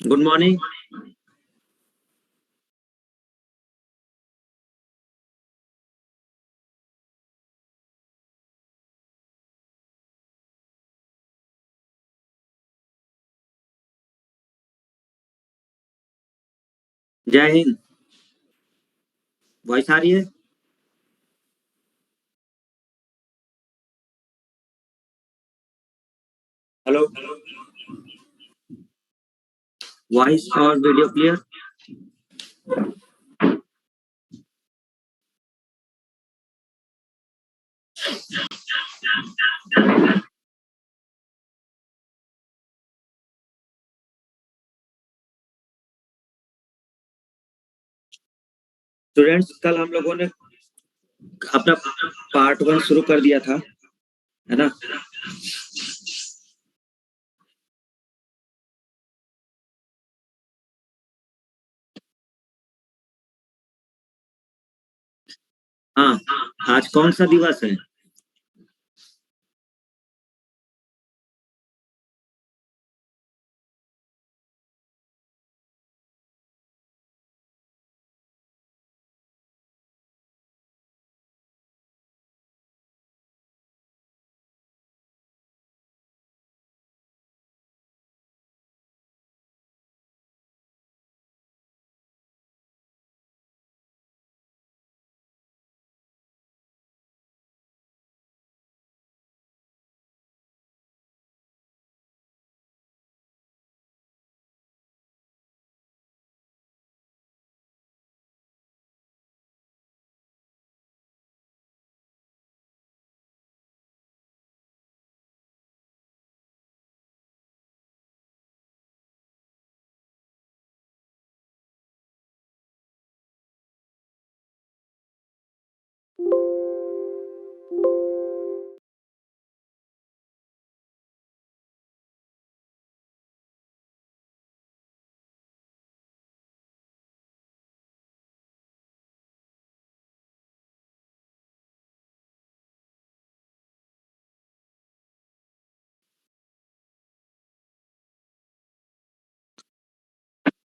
Good morning. जय Hind. Voice आ रही है? हेलो। वॉइस और वीडियो क्लियर? स्टूडेंट्स, कल हम लोगों ने अपना पार्ट 1 शुरू कर दिया था, है ना? हाँ, आज कौन सा दिवस है?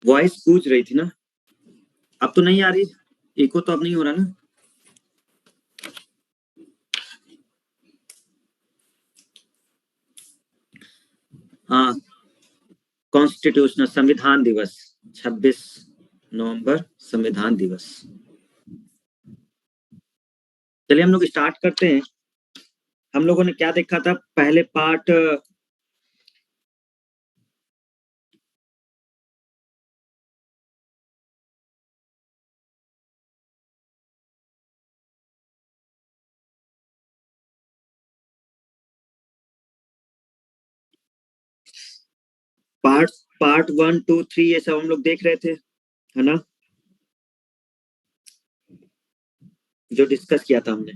वॉइस गूंज रही थी ना? अब तो नहीं आ रही? इको तो अब नहीं हो रहा ना? हाँ, कॉन्स्टिट्यूशनल संविधान दिवस, 26 नवंबर संविधान दिवस। चलिए हम लोग स्टार्ट करते हैं। हम लोगों ने क्या देखा था? पहले पार्ट पार्ट पार्ट 1, 2, 3 ये सब हम लोग देख रहे थे, है ना? जो डिस्कस किया था हमने,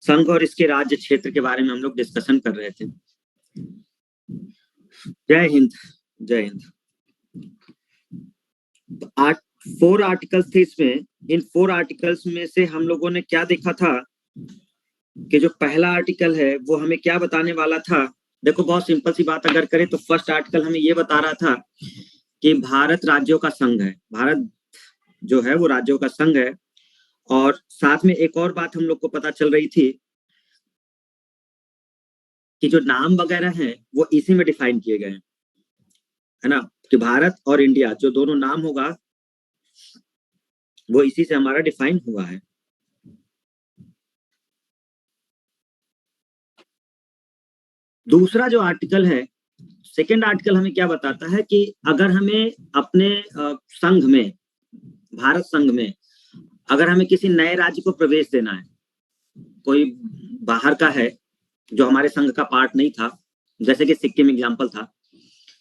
संघ और इसके राज्य क्षेत्र के बारे में हम लोग डिस्कशन कर रहे थे। जय हिंद। जय हिंद। तो 4 आर्टिकल्स थे इसमें। इन 4 आर्टिकल्स में से हम लोगों ने क्या देखा था कि जो पहला आर्टिकल है वो हमें क्या बताने वाला था? देखो, बहुत सिंपल सी बात अगर करें तो फर्स्ट आर्टिकल हमें ये बता रहा था कि भारत राज्यों का संघ है। भारत जो है वो राज्यों का संघ है। और साथ में एक और बात हम लोग को पता चल रही थी कि जो नाम वगैरह हैं वो इसी में डिफाइन किए गए हैं, है ना? कि भारत और इंडिया जो दोनों नाम होगा वो इसी से हमारा डिफाइन हुआ है। दूसरा जो आर्टिकल है, सेकेंड आर्टिकल हमें क्या बताता है कि अगर हमें अपने संघ में, भारत संघ में अगर हमें किसी नए राज्य को प्रवेश देना है, कोई बाहर का है जो हमारे संघ का पार्ट नहीं था, जैसे कि सिक्किम एग्जाम्पल था,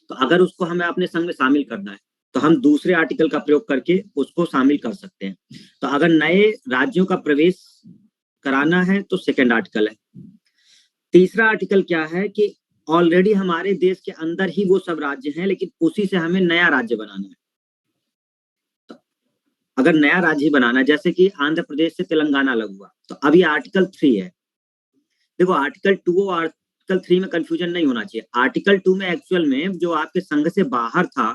तो अगर उसको हमें अपने संघ में शामिल करना है तो हम दूसरे आर्टिकल का प्रयोग करके उसको शामिल कर सकते हैं। तो अगर नए राज्यों का प्रवेश कराना है तो सेकेंड आर्टिकल है। तीसरा आर्टिकल क्या है कि ऑलरेडी हमारे देश के अंदर ही वो सब राज्य हैं, लेकिन उसी से हमें नया राज्य बनाना है। तो अगर नया राज्य बनाना, जैसे कि आंध्र प्रदेश से तेलंगाना अलग हुआ, तो अभी आर्टिकल 3 है। देखो आर्टिकल 2 और आर्टिकल 3 में कंफ्यूजन नहीं होना चाहिए। आर्टिकल 2 में एक्चुअल में जो आपके संघ से बाहर था,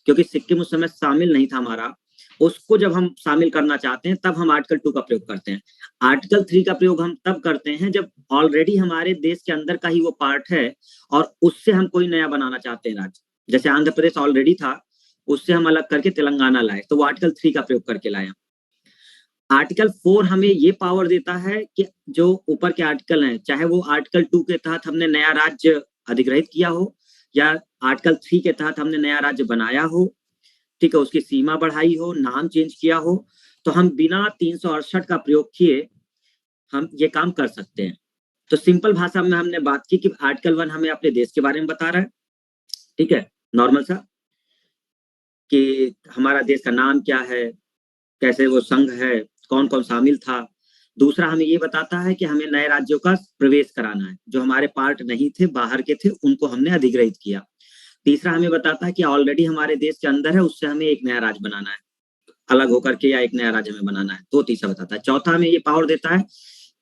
क्योंकि सिक्किम उस समय शामिल नहीं था हमारा, उसको जब हम शामिल करना चाहते हैं तब हम आर्टिकल 2 का प्रयोग करते हैं। आर्टिकल 3 का प्रयोग हम तब करते हैं जब ऑलरेडी हमारे देश के अंदर का ही वो पार्ट है और उससे हम कोई नया बनाना चाहते हैं राज्य। जैसे आंध्र प्रदेश ऑलरेडी था, उससे हम अलग करके तेलंगाना लाए, तो वो आर्टिकल 3 का प्रयोग करके लाए। आर्टिकल 4 हमें ये पावर देता है कि जो ऊपर के आर्टिकल हैं, चाहे वो आर्टिकल 2 के तहत हमने नया राज्य अधिग्रहित किया हो या आर्टिकल 3 के तहत हमने नया राज्य बनाया हो, ठीक है, उसकी सीमा बढ़ाई हो, नाम चेंज किया हो, तो हम बिना 368 का प्रयोग किए हम ये काम कर सकते हैं। तो सिंपल भाषा में हमने बात की कि आर्टिकल 1 हमें अपने देश के बारे में बता रहा है, ठीक है, नॉर्मल सा, कि हमारा देश का नाम क्या है, कैसे वो संघ है, कौन कौन शामिल था। दूसरा हमें ये बताता है कि हमें नए राज्यों का प्रवेश कराना है, जो हमारे पार्ट नहीं थे, बाहर के थे, उनको हमने अधिग्रहित किया। तीसरा हमें बताता है कि ऑलरेडी हमारे देश के अंदर है, उससे हमें एक नया राज्य बनाना है, अलग होकर के, या एक नया राज्य हमें बनाना है। तो तीसरा बताता है। चौथा हमें ये पावर देता है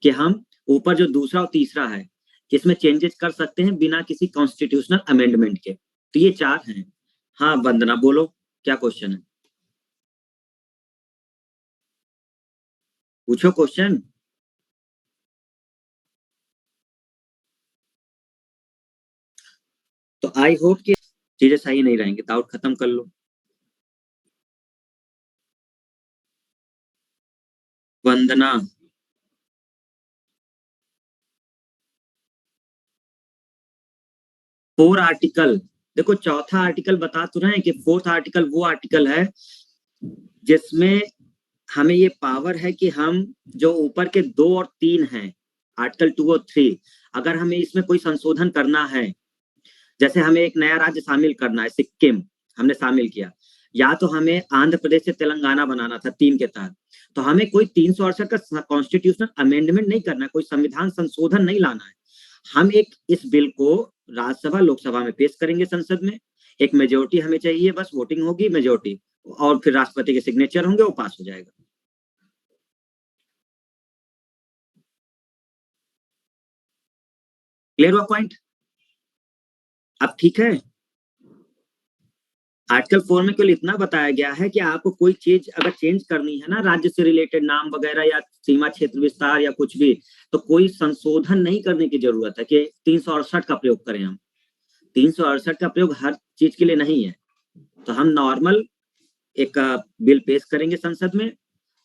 कि हम ऊपर जो दूसरा और तीसरा है, इसमें चेंजेस कर सकते हैं बिना किसी कॉन्स्टिट्यूशनल अमेंडमेंट के। तो ये 4 हैं। हाँ वंदना, बोलो क्या क्वेश्चन है, पूछो क्वेश्चन। तो आई होप कि चीजें सही नहीं रहेंगी, डाउट खत्म कर लो। वंदना, 4 आर्टिकल, देखो चौथा आर्टिकल बता तो रहे हैं कि 4th आर्टिकल वो आर्टिकल है जिसमें हमें ये पावर है कि हम जो ऊपर के 2 और 3 हैं, आर्टिकल 2 और 3, अगर हमें इसमें कोई संशोधन करना है, जैसे हमें एक नया राज्य शामिल करना है, सिक्किम हमने शामिल किया, या तो हमें आंध्र प्रदेश से तेलंगाना बनाना था 3 के तहत, तो हमें कोई 368 का कॉन्स्टिट्यूशनल अमेंडमेंट नहीं करना है, कोई संविधान संशोधन नहीं लाना है। हम एक इस बिल को राज्यसभा लोकसभा में पेश करेंगे, संसद में एक मेजोरिटी हमें चाहिए, बस वोटिंग होगी मेजोरिटी, और फिर राष्ट्रपति के सिग्नेचर होंगे, वो पास हो जाएगा। क्लियर हुआ पॉइंट? अब ठीक है। आर्टिकल 4 में केवल इतना बताया गया है कि आपको कोई चीज अगर चेंज करनी है ना, राज्य से रिलेटेड नाम वगैरह या सीमा क्षेत्र विस्तार या कुछ भी, तो कोई संशोधन नहीं करने की जरूरत है कि 368 का प्रयोग करें हम। 368 का प्रयोग हर चीज के लिए नहीं है। तो हम नॉर्मल एक बिल पेश करेंगे संसद में,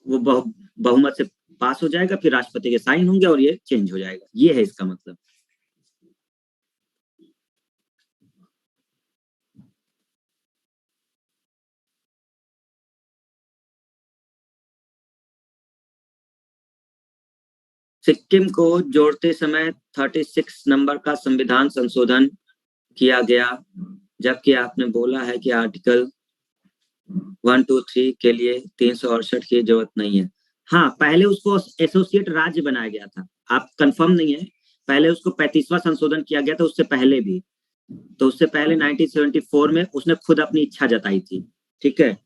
वो बहुमत से पास हो जाएगा, फिर राष्ट्रपति के साइन होंगे और ये चेंज हो जाएगा। ये है इसका मतलब। सिक्किम को जोड़ते समय 36 नंबर का संविधान संशोधन किया गया, जबकि आपने बोला है कि आर्टिकल 1, 2, 3 के लिए 368 की जरूरत नहीं है। हाँ, पहले उसको एसोसिएट राज्य बनाया गया था, आप कंफर्म नहीं है, पहले उसको 35वां संशोधन किया गया था, उससे पहले भी। तो उससे पहले 1974 में उसने खुद अपनी इच्छा जताई थी, ठीक है,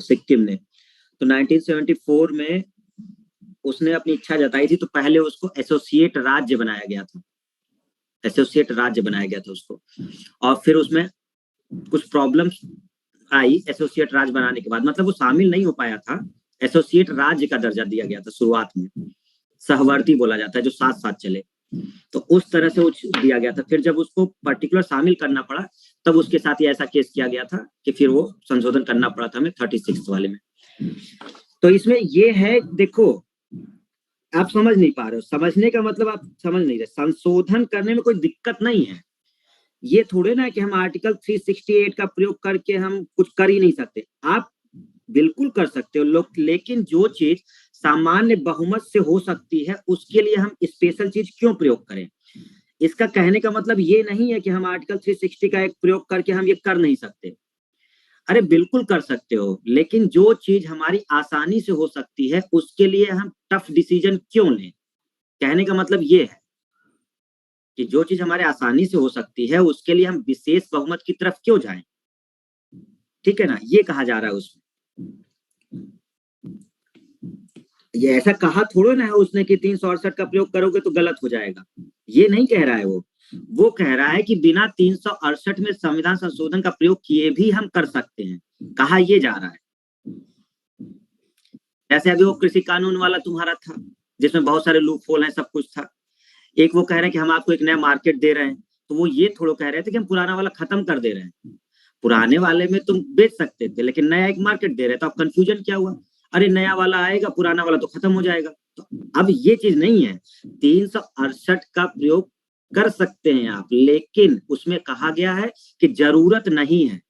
सिक्किम ने। तो 1974 में उसने अपनी इच्छा जताई थी, तो पहले उसको एसोसिएट राज्य बनाया गया था, एसोसिएट राज्य बनाया गया था उसको। और फिर उसमें कुछ प्रॉब्लम्स आई एसोसिएट राज्य बनाने के बाद, मतलब वो शामिल नहीं हो पाया था, एसोसिएट राज्य का दर्जा दिया गया था शुरुआत में, सहवर्ती बोला जाता है, जो साथ साथ चले, तो उस तरह से वो दिया गया था। फिर जब उसको पर्टिकुलर शामिल करना पड़ा, तब उसके साथ ही ऐसा केस किया गया था कि फिर वो संशोधन करना पड़ा था हमें 36 वाले में। तो इसमें ये है, देखो आप समझ नहीं पा रहे हो, समझने का मतलब आप समझ नहीं रहे, संशोधन करने में कोई दिक्कत नहीं है। ये थोड़े ना कि हम आर्टिकल 368 का प्रयोग करके हम कुछ कर ही नहीं सकते, आप बिल्कुल कर सकते हो लोग, लेकिन जो चीज सामान्य बहुमत से हो सकती है, उसके लिए हम स्पेशल चीज क्यों प्रयोग करें? इसका कहने का मतलब ये नहीं है कि हम आर्टिकल 360 का एक प्रयोग करके हम ये कर नहीं सकते। अरे बिल्कुल कर सकते हो, लेकिन जो चीज हमारी आसानी से हो सकती है, उसके लिए हम टफ डिसीजन क्यों लें? कहने का मतलब ये है कि जो चीज हमारे आसानी से हो सकती है, उसके लिए हम विशेष बहुमत की तरफ क्यों जाएं? ठीक है ना, ये कहा जा रहा है उसमें। ये ऐसा कहा थोड़ा ना है उसने कि 368 का प्रयोग करोगे तो गलत हो जाएगा, ये नहीं कह रहा है वो कह रहा है कि बिना 368 में संविधान संशोधन का प्रयोग किए भी हम कर सकते हैं, कहा ये जा रहा है। जैसे अभी वो कृषि कानून वाला तुम्हारा था जिसमें बहुत सारे लूप होल हैं, सब कुछ था। एक वो कह रहे हैं कि हम आपको एक नया मार्केट दे रहे हैं, तो वो ये थोड़ा कह रहे थे कि हम पुराना वाला खत्म कर दे रहे हैं। पुराने वाले में तुम बेच सकते थे लेकिन नया एक मार्केट दे रहे, तो अब कंफ्यूजन क्या हुआ, अरे नया वाला आएगा पुराना वाला तो खत्म हो जाएगा। तो अब ये चीज नहीं है, 368 का प्रयोग कर सकते हैं आप, लेकिन उसमें कहा गया है कि जरूरत नहीं है,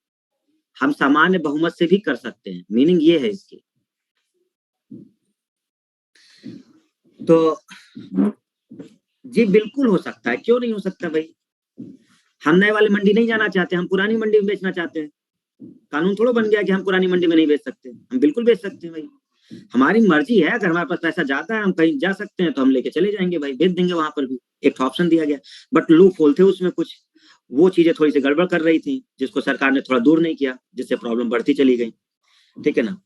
हम सामान्य बहुमत से भी कर सकते हैं, मीनिंग ये है इसकी। तो जी बिल्कुल हो सकता है, क्यों नहीं हो सकता भाई। हम नए वाले मंडी नहीं जाना चाहते, हम पुरानी मंडी में बेचना चाहते हैं। कानून थोड़ा बन गया कि हम पुरानी मंडी में नहीं बेच सकते, हम बिल्कुल बेच सकते हैं भाई, हमारी मर्जी है। अगर हमारे पास पैसा जाता है, हम कहीं जा सकते हैं तो हम लेके चले जाएंगे भाई, बेच देंगे वहां पर भी, एक ऑप्शन दिया गया। बट लूप होल थे उसमें कुछ, वो चीजें थोड़ी सी गड़बड़ कर रही थी जिसको सरकार ने थोड़ा दूर नहीं किया, जिससे प्रॉब्लम बढ़ती चली गई, ठीक है ना।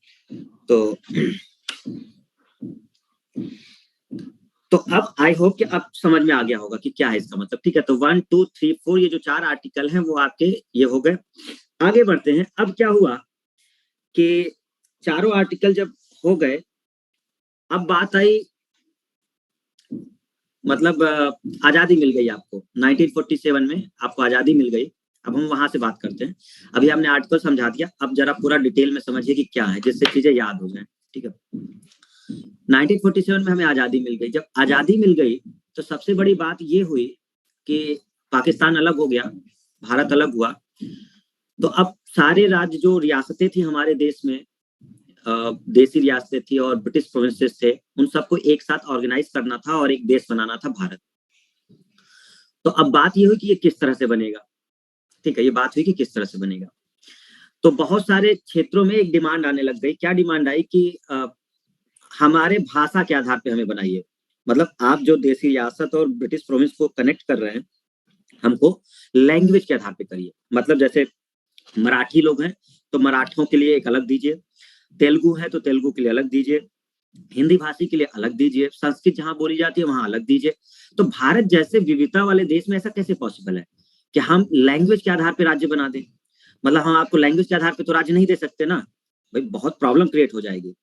तो अब आई होप कि अब समझ में आ गया होगा कि क्या है इसका मतलब, ठीक है। तो 1 2 3 4 ये जो 4 आर्टिकल हैं वो आपके ये हो गए। आगे बढ़ते हैं। अब क्या हुआ कि चारों आर्टिकल जब हो गए, अब बात आई मतलब आजादी मिल गई आपको 1947 में, आपको आजादी मिल गई। अब हम वहां से बात करते हैं। अभी हमने आर्टिकल समझा दिया, अब जरा पूरा डिटेल में समझिए कि क्या है, जिससे चीजें याद हो जाए, ठीक है। 1947 में हमें आजादी मिल गई। जब आजादी मिल गई तो सबसे बड़ी बात ये हुई कि पाकिस्तान अलग हो गया, भारत अलग हुआ। तो अब सारे राज्य जो रियासतें थी हमारे देश में, देसी रियासतें थी और ब्रिटिश प्रोविंसेस थे, उन सबको एक साथ ऑर्गेनाइज करना था और एक देश बनाना था भारत। तो अब बात ये हुई कि ये किस तरह से बनेगा, ठीक है, ये बात हुई कि किस तरह से बनेगा। तो बहुत सारे क्षेत्रों में एक डिमांड आने लग गई। क्या डिमांड आई कि हमारे भाषा के आधार पे हमें बनाइए। मतलब आप जो देसी रियासत और ब्रिटिश प्रोविंस को कनेक्ट कर रहे हैं, हमको लैंग्वेज के आधार पे करिए। मतलब जैसे मराठी लोग हैं तो मराठों के लिए एक अलग दीजिए, तेलुगु है तो तेलुगु के लिए अलग दीजिए, हिंदी भाषी के लिए अलग दीजिए, संस्कृत जहां बोली जाती है वहां अलग दीजिए। तो भारत जैसे विविधता वाले देश में ऐसा कैसे पॉसिबल है कि हम लैंग्वेज के आधार पर राज्य बना दें। मतलब हम आपको लैंग्वेज के आधार पर तो राज्य नहीं दे सकते ना भाई, बहुत प्रॉब्लम क्रिएट हो जाएगी।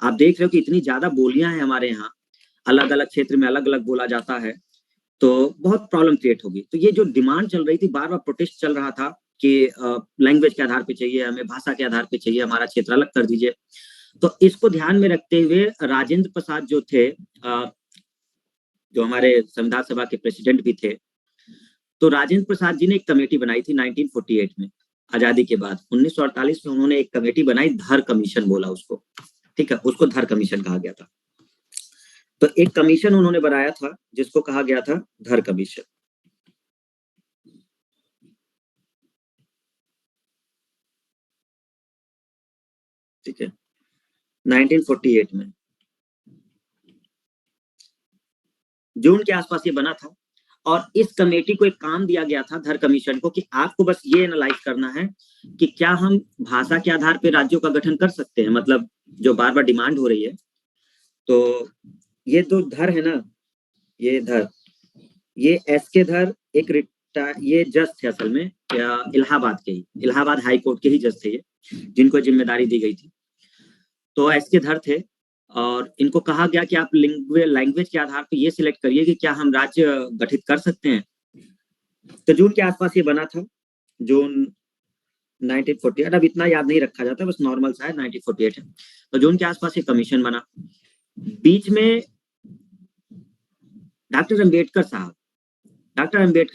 आप देख रहे हो कि इतनी ज्यादा बोलियां हैं हमारे यहाँ, अलग अलग क्षेत्र में अलग अलग बोला जाता है, तो बहुत प्रॉब्लम क्रिएट होगी। तो ये जो डिमांड चल रही थी, बार बार प्रोटेस्ट चल रहा था कि लैंग्वेज के आधार पे चाहिए हमें, भाषा के आधार पे चाहिए, हमारा क्षेत्र अलग कर दीजिए। तो इसको ध्यान में रखते हुए राजेंद्र प्रसाद जो थे, जो हमारे संविधान सभा के प्रेसिडेंट भी थे, तो राजेंद्र प्रसाद जी ने एक कमेटी बनाई थी 1948 में, आजादी के बाद 1948 में उन्होंने एक कमेटी बनाई, धर कमीशन बोला उसको, ठीक है, उसको धर कमीशन कहा गया था। तो एक कमीशन उन्होंने बनाया था जिसको कहा गया था धर कमीशन, ठीक है, 1948 में जून के आसपास ये बना था। और इस कमेटी को एक काम दिया गया था, धर कमीशन को, कि आपको बस ये एनालाइज करना है कि क्या हम भाषा के आधार पर राज्यों का गठन कर सकते हैं, मतलब जो बार बार डिमांड हो रही है। तो ये तो धर है ना, ये धर, ये एस के धर एक ये जज थे असल में, इलाहाबाद के ही, इलाहाबाद हाई कोर्ट के ही जज थे ये, जिनको जिम्मेदारी दी गई थी। तो एस के धर थे और इनको कहा गया कि आप लैंग्वेज के आधार पर ये सिलेक्ट करिए कि क्या हम राज्य गठित कर सकते हैं। तो जून के आसपास ये बना था, जून 1948, अब इतना याद नहीं रखा जाता, बस नॉर्मल सा है, 1948 है। तो जून के आसपास ये कमीशन बना। बीच में डॉक्टर अंबेडकर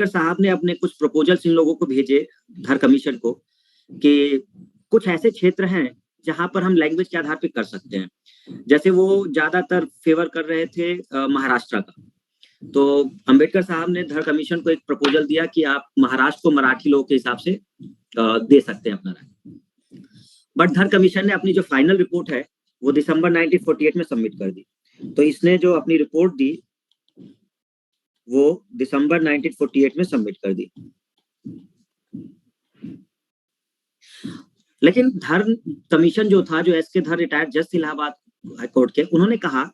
साहब ने अपने कुछ प्रपोजल्स इन लोगों को भेजे, धर कमीशन को, कि कुछ ऐसे क्षेत्र हैं जहां पर हम लैंग्वेज के आधार पर कर सकते हैं। जैसे वो ज्यादातर फेवर कर रहे थे महाराष्ट्र का। तो अंबेडकर साहब ने धर कमीशन को एक प्रपोजल दिया कि आप महाराष्ट्र को मराठी लोगों के हिसाब से दे सकते हैं अपना राज्य। बट धर कमीशन ने अपनी जो फाइनल रिपोर्ट है वो दिसंबर 1948 में सबमिट कर दी। तो इसने जो अपनी रिपोर्ट दी वो दिसंबर 1948 में सबमिट कर दी। लेकिन धर कमीशन जो था, जो एस के धर रिटायर्ड जज इलाहाबाद हाईकोर्ट के, उन्होंने कहा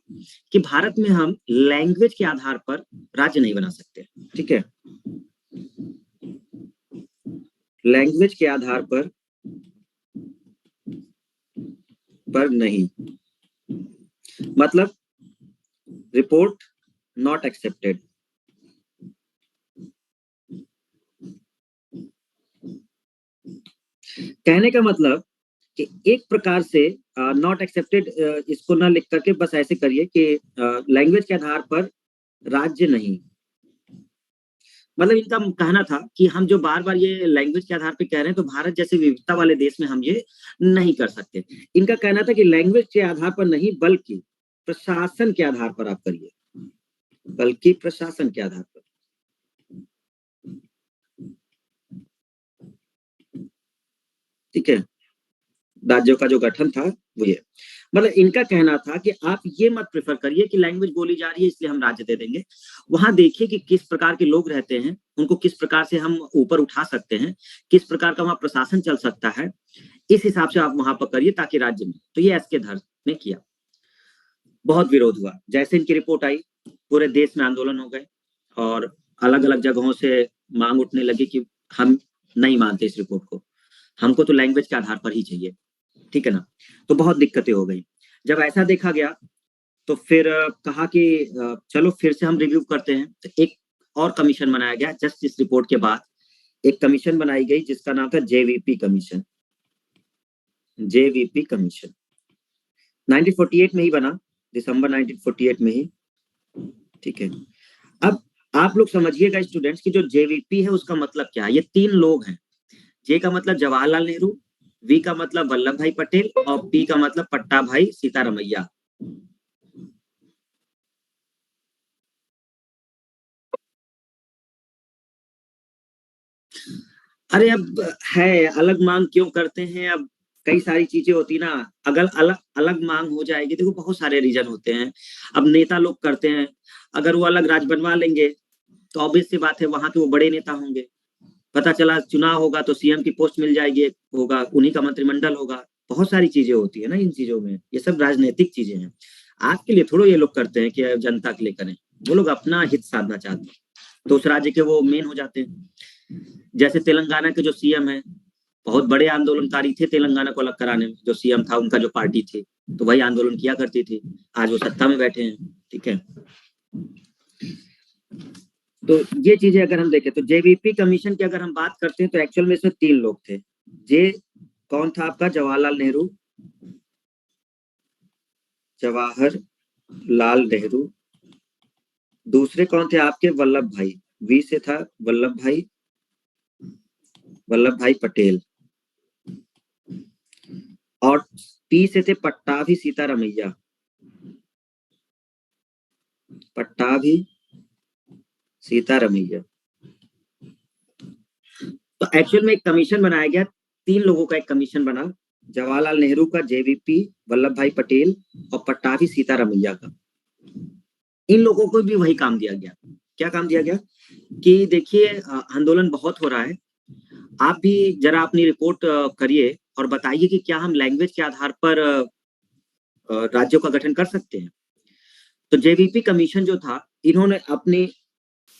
कि भारत में हम लैंग्वेज के आधार पर राज्य नहीं बना सकते। ठीक है, लैंग्वेज के आधार पर नहीं, मतलब रिपोर्ट नॉट एक्सेप्टेड। कहने का मतलब कि एक प्रकार से नॉट एक्सेप्टेड इसको ना लिख करके बस ऐसे करिए कि लैंग्वेज के आधार पर राज्य नहीं। मतलब इनका कहना था कि हम जो बार बार ये लैंग्वेज के आधार पे कह रहे हैं, तो भारत जैसे विविधता वाले देश में हम ये नहीं कर सकते। इनका कहना था कि लैंग्वेज के आधार पर नहीं, बल्कि प्रशासन के आधार पर आप करिए, बल्कि प्रशासन के आधार पर। ठीक है, राज्यों का जो गठन था वो ये, मतलब इनका कहना था कि आप ये मत प्रेफर करिए कि लैंग्वेज बोली जा रही है इसलिए हम राज्य दे देंगे। वहां देखिए कि किस प्रकार के लोग रहते हैं, उनको किस प्रकार से हम ऊपर उठा सकते हैं, किस प्रकार का वहां प्रशासन चल सकता है, इस हिसाब से आप वहां पर करिए ताकि राज्य में। तो ये एस के धर ने किया। बहुत विरोध हुआ, जैसे इनकी रिपोर्ट आई पूरे देश में आंदोलन हो गए और अलग अलग जगहों से मांग उठने लगी कि हम नहीं मानते इस रिपोर्ट को, हमको तो लैंग्वेज के आधार पर ही चाहिए। ठीक है ना, तो बहुत दिक्कतें हो गई। जब ऐसा देखा गया तो फिर कहा कि चलो फिर से हम रिव्यू करते हैं। तो एक और कमीशन बनाया गया जस्ट इस रिपोर्ट के बाद, एक कमीशन बनाई गई जिसका नाम था जेवीपी कमीशन। जेवीपी कमीशन 1948 में ही बना, दिसंबर 1948 में ही। ठीक है, अब आप लोग समझिएगा स्टूडेंट्स की जो जेवीपी है उसका मतलब क्या है। ये 3 लोग हैं, जे का मतलब जवाहरलाल नेहरू, वी का मतलब वल्लभ भाई पटेल और पी का मतलब पट्टा भाई सीतारमैया। अरे अब है, अलग मांग क्यों करते हैं, अब कई सारी चीजें होती ना। अगर अलग अलग मांग हो जाएगी, देखो बहुत सारे रीजन होते हैं। अब नेता लोग करते हैं, अगर वो अलग राज बनवा लेंगे तो ऑब्वियस सी बात है वहां के वो बड़े नेता होंगे। पता चला चुनाव होगा तो सीएम की पोस्ट मिल जाएगी, होगा उन्हीं का मंत्रिमंडल होगा। बहुत सारी चीजें होती है ना इन चीजों में, ये सब राजनीतिक चीजें हैं। आपके लिए थोड़ा ये लोग करते हैं कि जनता के लिए करें, वो लोग अपना हित साधना चाहते हैं तो उस राज्य के वो मेन हो जाते हैं। जैसे तेलंगाना के जो सीएम है, बहुत बड़े आंदोलनकारी थे तेलंगाना को अलग कराने में। जो सीएम था उनका जो पार्टी थी, तो वही आंदोलन किया करती थी, आज वो सत्ता में बैठे हैं। ठीक है, तो ये चीजें अगर हम देखें तो जेवीपी कमीशन की अगर हम बात करते हैं तो एक्चुअल में इसमें 3 लोग थे। जे कौन था आपका, जवाहरलाल नेहरू, जवाहरलाल नेहरू। दूसरे कौन थे आपके, वल्लभ भाई, वी से था वल्लभ भाई पटेल। और पी से थे पट्टाभी सीतारमैया, पट्टाभी सीतारमैया। तो एक्चुअल में एक कमीशन बनाया गया, 3 लोगों का एक कमीशन बना, जवाहरलाल नेहरू का, जेवीपी वल्लभ भाई पटेल और पट्टाभी सीतारमैया का। इन लोगों को भी वही काम दिया गया। क्या काम दिया गया कि देखिए आंदोलन बहुत हो रहा है, आप भी जरा अपनी रिपोर्ट करिए और बताइए कि क्या हम लैंग्वेज के आधार पर राज्यों का गठन कर सकते हैं। तो जेवीपी कमीशन जो था, इन्होंने अपनी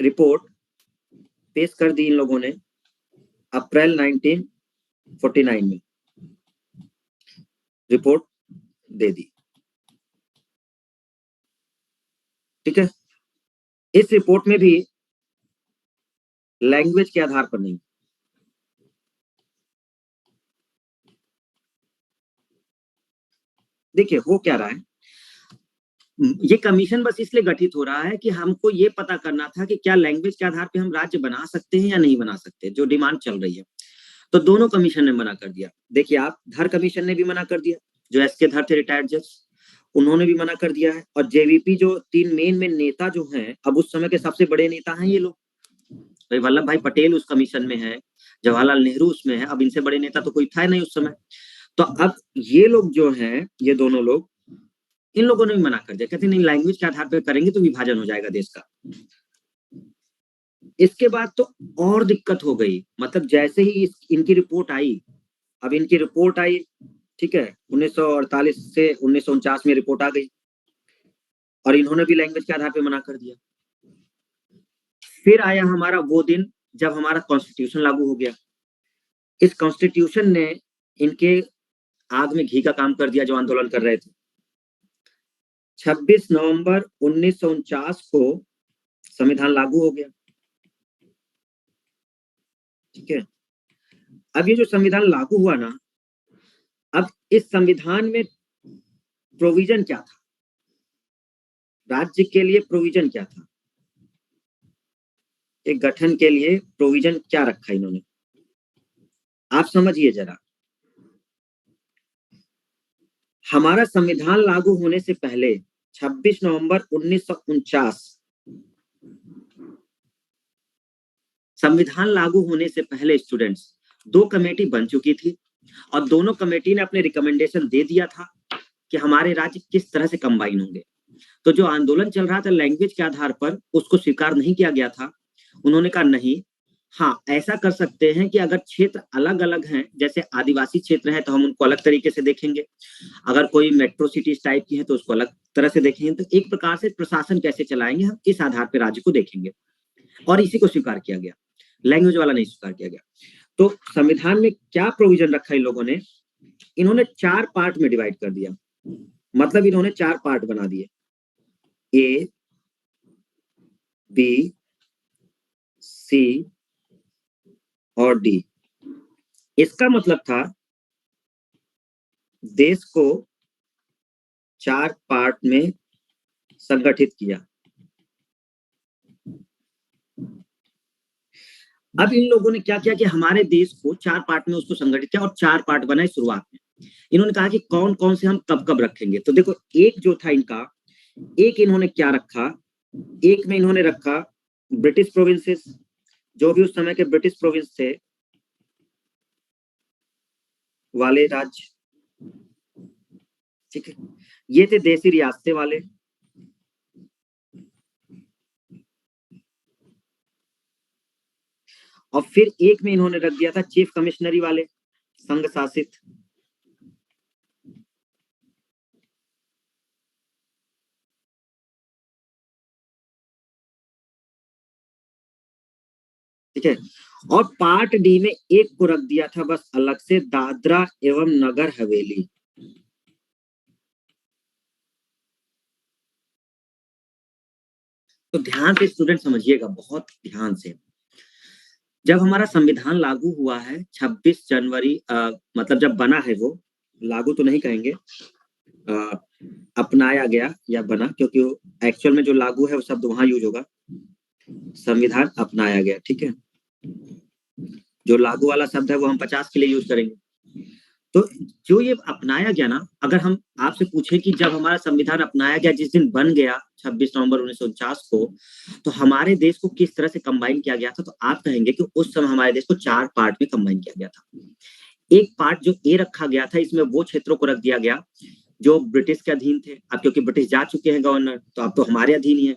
रिपोर्ट पेश कर दी इन लोगों ने अप्रैल 1949 में रिपोर्ट दे दी। ठीक है, इस रिपोर्ट में भी लैंग्वेज के आधार पर नहीं। देखिए हो क्या रहा है, ये कमीशन बस इसलिए गठित हो रहा है कि हमको ये पता करना था कि क्या लैंग्वेज के आधार पे हम राज्य बना सकते हैं या नहीं बना सकते, जो डिमांड चल रही है। तो दोनों कमीशन ने मना कर दिया। देखिए आप, धर कमीशन ने भी मना कर दिया, जो एस के धर थे रिटायर्ड जज, उन्होंने भी मना कर दिया है। और जेवीपी जो 3 मेन नेता जो हैं, अब उस समय के सबसे बड़े नेता हैं ये लोग। भाई वल्लभ भाई पटेल उस कमीशन में है, जवाहरलाल नेहरू उसमें है, अब इनसे बड़े नेता तो कोई था नहीं उस समय। तो अब ये लोग जो हैं, ये दोनों लोग, इन लोगों ने भी मना कर दिया, कहते नहीं लैंग्वेज के आधार पर करेंगे तो विभाजन हो जाएगा देश का। इसके बाद तो और दिक्कत हो गई, मतलब जैसे ही इनकी रिपोर्ट आई, अब इनकी रिपोर्ट आई ठीक है, 1948 से 1949 में रिपोर्ट आ गई और इन्होंने भी लैंग्वेज के आधार पे मना कर दिया। फिर आया हमारा वो दिन जब हमारा कॉन्स्टिट्यूशन लागू हो गया। इस कॉन्स्टिट्यूशन ने इनके आग में घी का काम कर दिया जो आंदोलन कर रहे थे। 26 नवंबर 1949 को संविधान लागू हो गया। ठीक है, अब ये जो संविधान लागू हुआ ना, अब इस संविधान में प्रोविजन क्या था, राज्य के लिए प्रोविजन क्या था, एक गठन के लिए प्रोविजन क्या रखा इन्होंने, आप समझिए जरा। हमारा संविधान लागू होने से पहले 26 नवंबर 1949, संविधान लागू होने से पहले स्टूडेंट्स 2 कमेटी बन चुकी थी और दोनों कमेटी ने अपने रिकमेंडेशन दे दिया था कि हमारे राज्य किस तरह से कंबाइन होंगे। तो जो आंदोलन चल रहा था लैंग्वेज के आधार पर, उसको स्वीकार नहीं किया गया था। उन्होंने कहा नहीं, हाँ ऐसा कर सकते हैं कि अगर क्षेत्र अलग अलग हैं, जैसे आदिवासी क्षेत्र है तो हम उनको अलग तरीके से देखेंगे, अगर कोई मेट्रो सिटीज टाइप की है तो उसको अलग तरह से देखेंगे। तो एक प्रकार से प्रशासन कैसे चलाएंगे हम, इस आधार पर राज्य को देखेंगे, और इसी को स्वीकार किया गया, लैंग्वेज वाला नहीं स्वीकार किया गया। तो संविधान में क्या प्रोविजन रखा इन लोगों ने, इन्होंने 4 पार्ट में डिवाइड कर दिया, मतलब इन्होंने 4 पार्ट बना दिए, ए, बी, सी और डी। इसका मतलब था देश को 4 पार्ट में संगठित किया। अब इन लोगों ने क्या किया कि हमारे देश को 4 पार्ट में उसको संगठित किया और 4 पार्ट बनाए शुरुआत में। इन्होंने कहा कि कौन कौन से हम कब कब रखेंगे। तो देखो, एक जो था इनका, एक इन्होंने क्या रखा, एक में इन्होंने रखा ब्रिटिश प्रोविंसेस, जो भी उस समय के ब्रिटिश प्रोविंस थे वाले राज्य, ठीक है, ये थे देसी रियासतें वाले। और फिर एक में इन्होंने रख दिया था चीफ कमिश्नरी वाले, संघ शासित। ठीक है, और पार्ट डी में एक को रख दिया था बस अलग से, दादरा एवं नगर हवेली। तो ध्यान से स्टूडेंट समझिएगा, बहुत ध्यान से। जब हमारा संविधान लागू हुआ है 26 जनवरी, मतलब जब बना है, वो लागू तो नहीं कहेंगे, अपनाया गया या बना, क्योंकि एक्चुअल में जो लागू है वो शब्द वहां यूज होगा, संविधान अपनाया गया। ठीक है, जो लागू वाला शब्द है वो हम 50 के लिए यूज करेंगे। तो जो ये अपनाया गया ना, अगर हम आपसे पूछे कि जब हमारा संविधान अपनाया गया, जिस दिन बन गया 26 नवंबर 1949 को, तो हमारे देश को किस तरह से कंबाइन किया गया था, तो आप कहेंगे कि उस समय हमारे देश को 4 पार्ट में कंबाइन किया गया था। एक पार्ट जो ए रखा गया था, इसमें वो क्षेत्रों को रख दिया गया जो ब्रिटिश के अधीन थे। अब क्योंकि ब्रिटिश जा चुके हैं गवर्नर, तो अब तो हमारे अधीन ही है,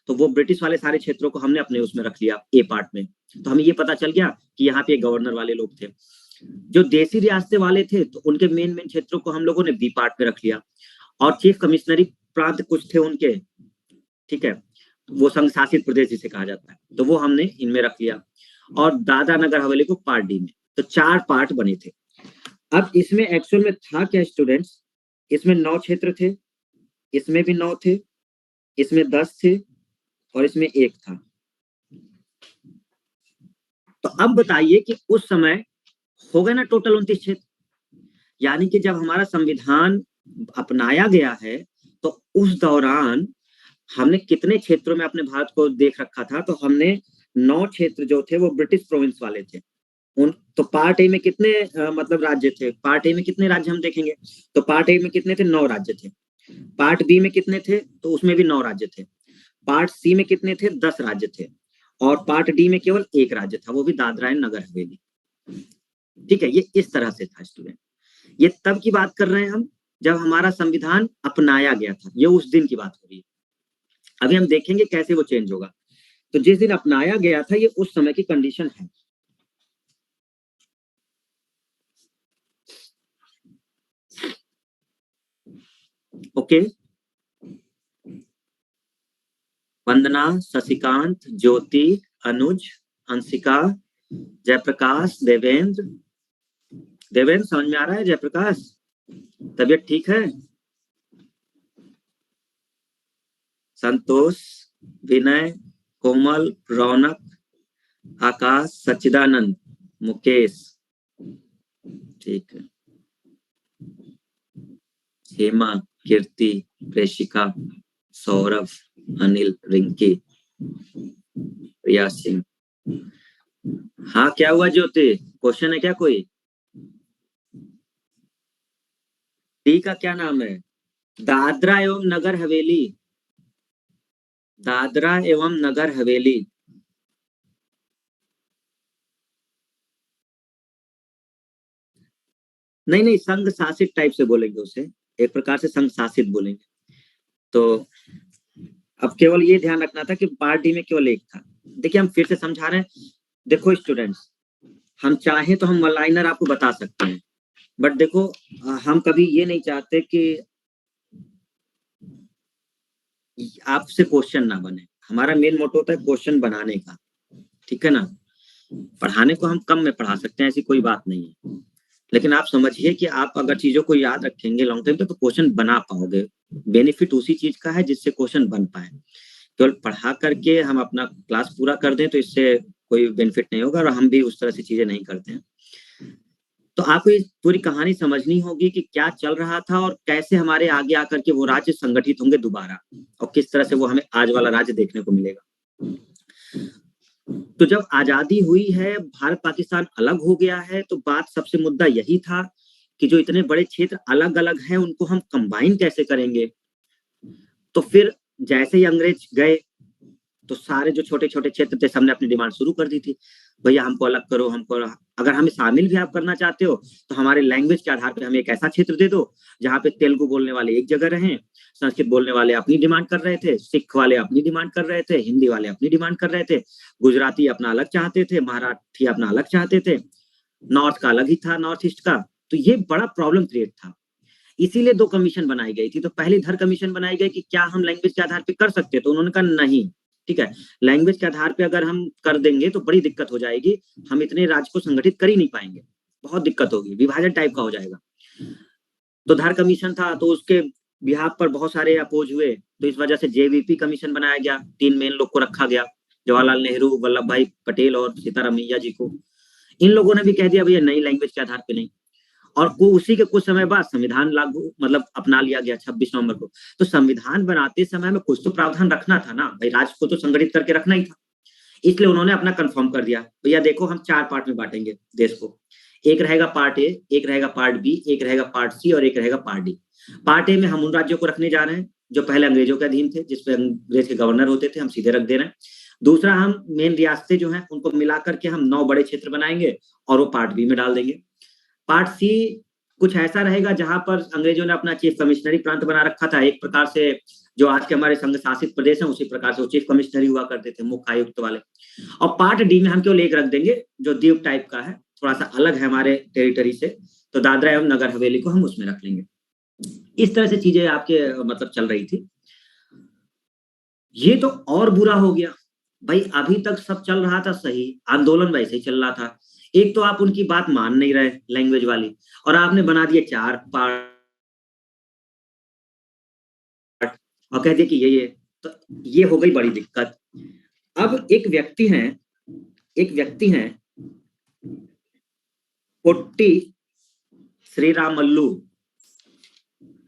तो वो ब्रिटिश वाले सारे क्षेत्रों को हमने अपने उसमें रख लिया ए पार्ट में। तो हमें ये पता चल गया कि यहाँ पे गवर्नर वाले लोग थे। जो देसी रियासतें वाले थे तो उनके मेन मेन क्षेत्रों को हम लोगों ने बी पार्ट में रख लिया, और चीफ कमिश्नरी प्रांत कुछ थे उनके, ठीक है, वो संघ शासित प्रदेश जिसे कहा जाता है, तो वो हमने इनमें रख लिया, और दादरा नगर हवेली को पार्ट डी में। तो 4 पार्ट बने थे। अब इसमें एक्चुअल में था क्या स्टूडेंट्स, इसमें 9 क्षेत्र थे, इसमें भी 9 थे, इसमें 10 थे, और इसमें 1 था। तो अब बताइए कि उस समय हो गए ना टोटल 29 क्षेत्र। यानी कि जब हमारा संविधान अपनाया गया है तो उस दौरान हमने कितने क्षेत्रों में अपने भारत को देख रखा था, तो हमने 9 क्षेत्र जो थे वो ब्रिटिश प्रोविंस वाले थे। उन तो पार्ट ए में कितने मतलब राज्य थे, पार्ट ए में कितने राज्य हम देखेंगे, तो पार्ट ए में कितने थे, 9 राज्य थे। पार्ट बी में कितने थे, तो उसमें भी 9 राज्य थे। पार्ट सी में कितने थे, 10 राज्य थे। और पार्ट डी में केवल 1 राज्य था, वो भी दादरा एंड नगर हवेली। ठीक है, ये इस तरह से था स्टूडेंट। ये तब की बात कर रहे हैं हम जब हमारा संविधान अपनाया गया था, ये उस दिन की बात हो रही है। अभी हम देखेंगे कैसे वो चेंज होगा। तो जिस दिन अपनाया गया था, ये उस समय की कंडीशन है। ओके, वंदना, शशिकांत, ज्योति, अनुज, अंशिका, जयप्रकाश, देवेंद्र। देवेंद्र समझ में आ रहा है? जयप्रकाश, तबीयत ठीक है? संतोष, विनय, कोमल, रौनक, आकाश, सच्चिदानंद, मुकेश, ठीक है, हेमा, कीर्ति, प्रेशिका, सौरभ, अनिल, रिंकी, प्रिया सिंह। हाँ, क्या हुआ ज्योति? क्वेश्चन है क्या कोई? डी का क्या नाम है? दादरा एवं नगर हवेली। दादरा एवं नगर हवेली। नहीं नहीं, संघ शासित टाइप से बोलेंगे उसे, एक प्रकार से संघ शासित बोलेंगे। तो अब केवल ये ध्यान रखना था कि पार्ट डी में केवल एक था। देखिए हम फिर से समझा रहे हैं। देखो स्टूडेंट्स, हम चाहें तो हम वन लाइनर आपको बता सकते हैं, बट देखो हम कभी ये नहीं चाहते कि आपसे क्वेश्चन ना बने। हमारा मेन मोटो होता है क्वेश्चन बनाने का, ठीक है ना। पढ़ाने को हम कम में पढ़ा सकते हैं, ऐसी कोई बात नहीं है, लेकिन आप समझिए कि आप अगर चीजों को याद रखेंगे लॉन्ग टाइम तो क्वेश्चन बना पाओगे। बेनिफिट उसी चीज का है जिससे क्वेश्चन बन पाए। केवल पढ़ा करके हम अपना क्लास पूरा कर दें तो इससे कोई बेनिफिट नहीं होगा, और हम भी उस तरह से चीजें नहीं करते हैं। तो आपको ये पूरी कहानी समझनी होगी कि क्या चल रहा था और कैसे हमारे आगे आकर के वो राज्य संगठित होंगे दोबारा, और किस तरह से वो हमें आज वाला राज्य देखने को मिलेगा। तो जब आजादी हुई है, भारत पाकिस्तान अलग हो गया है, तो बात सबसे मुद्दा यही था कि जो इतने बड़े क्षेत्र अलग अलग हैं उनको हम कंबाइन कैसे करेंगे। तो फिर जैसे ही अंग्रेज गए तो सारे जो छोटे छोटे क्षेत्र थे सबने अपनी डिमांड शुरू कर दी थी, भैया हमको अलग करो, हमको अगर हमें शामिल भी आप करना चाहते हो तो हमारे लैंग्वेज के आधार पर हमें एक ऐसा क्षेत्र दे दो जहाँ पे तेलुगु बोलने वाले एक जगह रहें, संस्कृत बोलने वाले अपनी डिमांड कर रहे थे, सिख वाले अपनी डिमांड कर रहे थे, हिंदी वाले अपनी डिमांड कर रहे थे, गुजराती अपना अलग चाहते थे, मराठी अपना अलग चाहते थे, नॉर्थ का अलग ही था, नॉर्थ ईस्ट का। तो ये बड़ा प्रॉब्लम क्रिएट था, इसीलिए दो कमीशन बनाई गई थी। तो पहली धर कमीशन बनाई गई कि क्या हम लैंग्वेज के आधार पर कर सकते, तो उन्होंने कहा नहीं, ठीक है, लैंग्वेज के आधार पे अगर हम कर देंगे तो बड़ी दिक्कत हो जाएगी, हम इतने राज्य को संगठित कर ही नहीं पाएंगे, बहुत दिक्कत होगी, विभाजन टाइप का हो जाएगा। तो धार कमीशन था, तो उसके बिहाफ पर बहुत सारे अपोज हुए, तो इस वजह से जेवीपी कमीशन बनाया गया, 3 मेन लोग को रखा गया, जवाहरलाल नेहरू, वल्लभ भाई पटेल और सीतारामैया जी को। इन लोगों ने भी कह दिया भैया नई लैंग्वेज के आधार पे नहीं, और उसी के कुछ समय बाद संविधान लागू मतलब अपना लिया गया 26 नवंबर को। तो संविधान बनाते समय में कुछ तो प्रावधान रखना था ना भाई, राज्य को तो संगठित करके रखना ही था, इसलिए उन्होंने अपना कंफर्म कर दिया, भैया देखो हम 4 पार्ट में बांटेंगे देश को, एक रहेगा पार्ट ए, एक रहेगा पार्ट बी, एक रहेगा पार्ट सी और एक रहेगा पार्ट डी। पार्ट ए में हम उन राज्यों को रखने जा रहे हैं जो पहले अंग्रेजों के अधीन थे, जिसपे अंग्रेज के गवर्नर होते थे, हम सीधे रख दे रहे हैं। दूसरा, हम मेन रियासतें जो हैं उनको मिलाकर के हम 9 बड़े क्षेत्र बनाएंगे और वो पार्ट बी में डाल देंगे। पार्ट सी कुछ ऐसा रहेगा जहां पर अंग्रेजों ने अपना चीफ कमिश्नरी प्रांत बना रखा था, एक प्रकार से जो आज के हमारे संघ शासित प्रदेश हैं उसी प्रकार से वो चीफ कमिश्नरी हुआ करते थे, मुख्य आयुक्त वाले। और पार्ट डी में हम केवल एक रख देंगे जो द्वीप टाइप का है, थोड़ा सा अलग है हमारे टेरिटरी से, तो दादरा एवं नगर हवेली को हम उसमें रख लेंगे। इस तरह से चीजें आपके मतलब चल रही थी। ये तो और बुरा हो गया भाई, अभी तक सब चल रहा था सही, आंदोलन वैसे ही चल रहा था, एक तो आप उनकी बात मान नहीं रहे लैंग्वेज वाली, और आपने बना दिए 4 पार्ट और कह दिया कि ये तो ये हो गई बड़ी दिक्कत। अब एक व्यक्ति हैं पोट्टी श्रीरामल्लू,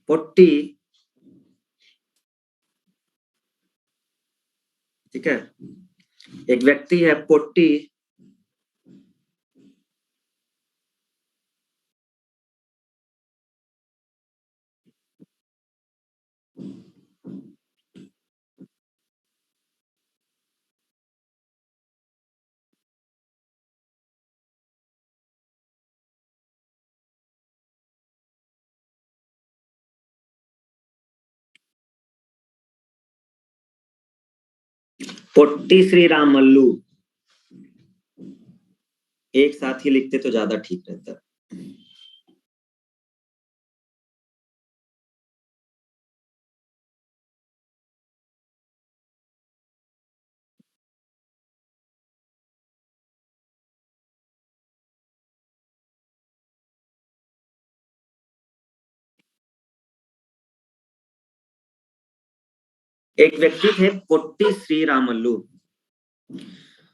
पोट्टी, ठीक है, एक व्यक्ति है पोट्टी पोट्टी श्रीरामल्लू, एक साथ ही लिखते तो ज्यादा ठीक रहता। एक व्यक्ति थे पोट्टी श्रीरामल्लू।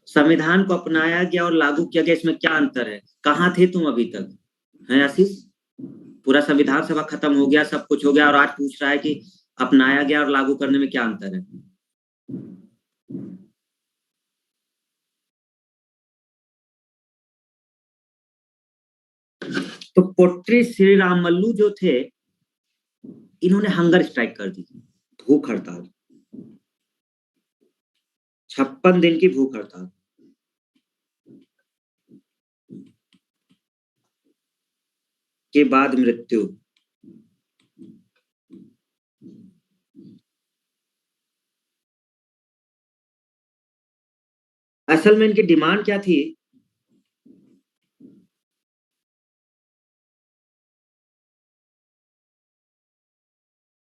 संविधान को अपनाया गया और लागू किया गया, इसमें क्या अंतर है? कहाँ थे तुम अभी तक? है आशीष? पूरा संविधान सभा खत्म हो गया, सब कुछ हो गया, और आज पूछ रहा है कि अपनाया गया और लागू करने में क्या अंतर है? तो पोट्री श्रीरामल्लू जो थे, इन्होंने हंगर स्ट्राइक कर दी, भूख हड़ताल, 56 दिन की भूख हड़ताल। के बाद मृत्यु। असल में इनकी डिमांड क्या थी?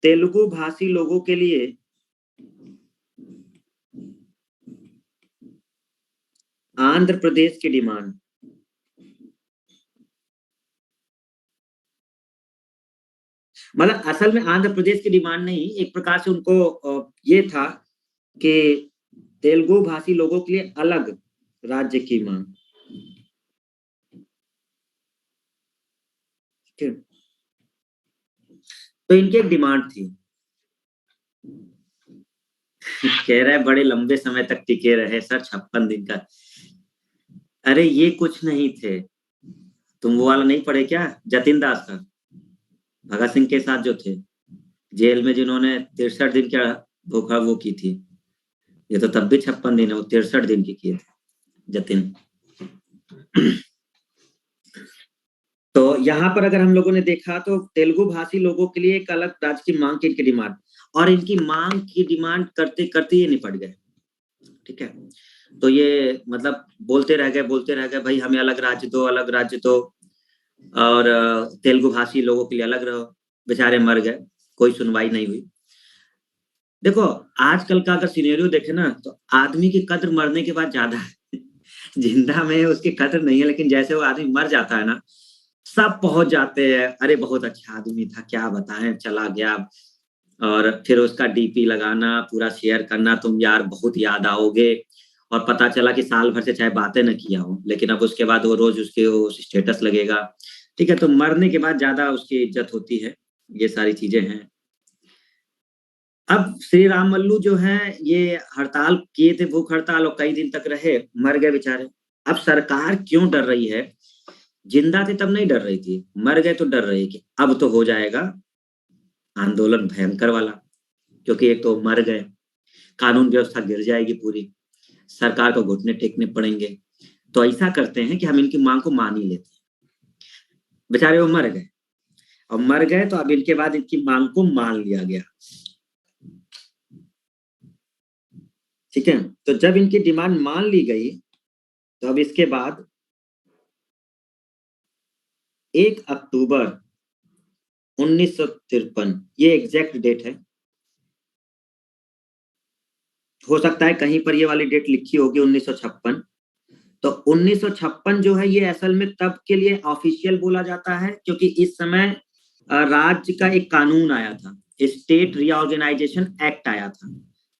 तेलुगु भाषी लोगों के लिए आंध्र प्रदेश की डिमांड। मतलब असल में आंध्र प्रदेश की डिमांड नहीं, एक प्रकार से उनको ये था कि तेलुगु भाषी लोगों के लिए अलग राज्य की मांग। तो इनकी एक डिमांड थी। कह रहा है बड़े लंबे समय तक टिके रहे सर, 56 दिन का। अरे ये कुछ नहीं थे। तुम वो वाला नहीं पढ़े क्या, जतिन दास का? भगत सिंह के साथ जो थे जेल में, जिन्होंने 63 दिन का धोखा वो की थी। ये तो तब भी 56 दिन है, वो 63 दिन की किए थे जतिन। तो यहाँ पर अगर हम लोगों ने देखा तो तेलुगु भाषी लोगों के लिए एक अलग राज्य की मांग की इनकी डिमांड, और इनकी मांग की डिमांड करते करते ये निपट गए। ठीक है, तो ये मतलब बोलते रह गए भाई हमें अलग राज्य दो, अलग राज्य दो, और तेलुगु भाषी लोगों के लिए अलग रहो। बेचारे मर गए, कोई सुनवाई नहीं हुई। देखो आजकल का अगर सिनेरियो देखे ना, तो आदमी की कद्र मरने के बाद ज्यादा है। जिंदा में उसकी कद्र नहीं है, लेकिन जैसे वो आदमी मर जाता है ना, सब पहुंच जाते हैं, अरे बहुत अच्छा आदमी था, क्या बताएं, चला गया। और फिर उसका डीपी लगाना, पूरा शेयर करना, तुम यार बहुत याद आओगे। और पता चला कि साल भर से चाहे बातें न किया हो, लेकिन अब उसके बाद वो रोज उसके वो स्टेटस लगेगा। ठीक है, तो मरने के बाद ज्यादा उसकी इज्जत होती है। ये सारी चीजें हैं। अब श्री राम मल्लू जो है, ये हड़ताल किए थे, भूख हड़ताल, और कई दिन तक रहे, मर गए बेचारे। अब सरकार क्यों डर रही है? जिंदा थे तब नहीं डर रही थी, मर गए तो डर रही कि अब तो हो जाएगा आंदोलन भयंकर वाला। क्योंकि एक तो मर गए, कानून व्यवस्था गिर जाएगी पूरी, सरकार को घुटने टेकने पड़ेंगे। तो ऐसा करते हैं कि हम इनकी मांग को मान ही लेते हैं। बेचारे वो मर गए, और मर गए तो अब इनके बाद इनकी मांग को मान लिया गया। ठीक है, तो जब इनकी डिमांड मान ली गई, तो अब इसके बाद 1 अक्टूबर 1953, ये एग्जैक्ट डेट है। हो सकता है कहीं पर ये वाली डेट लिखी होगी 1956। तो 1956 जो है, ये असल में तब के लिए ऑफिशियल बोला जाता है क्योंकि इस समय राज्य का एक कानून आया था, स्टेट रीऑर्गेनाइजेशन एक्ट आया था,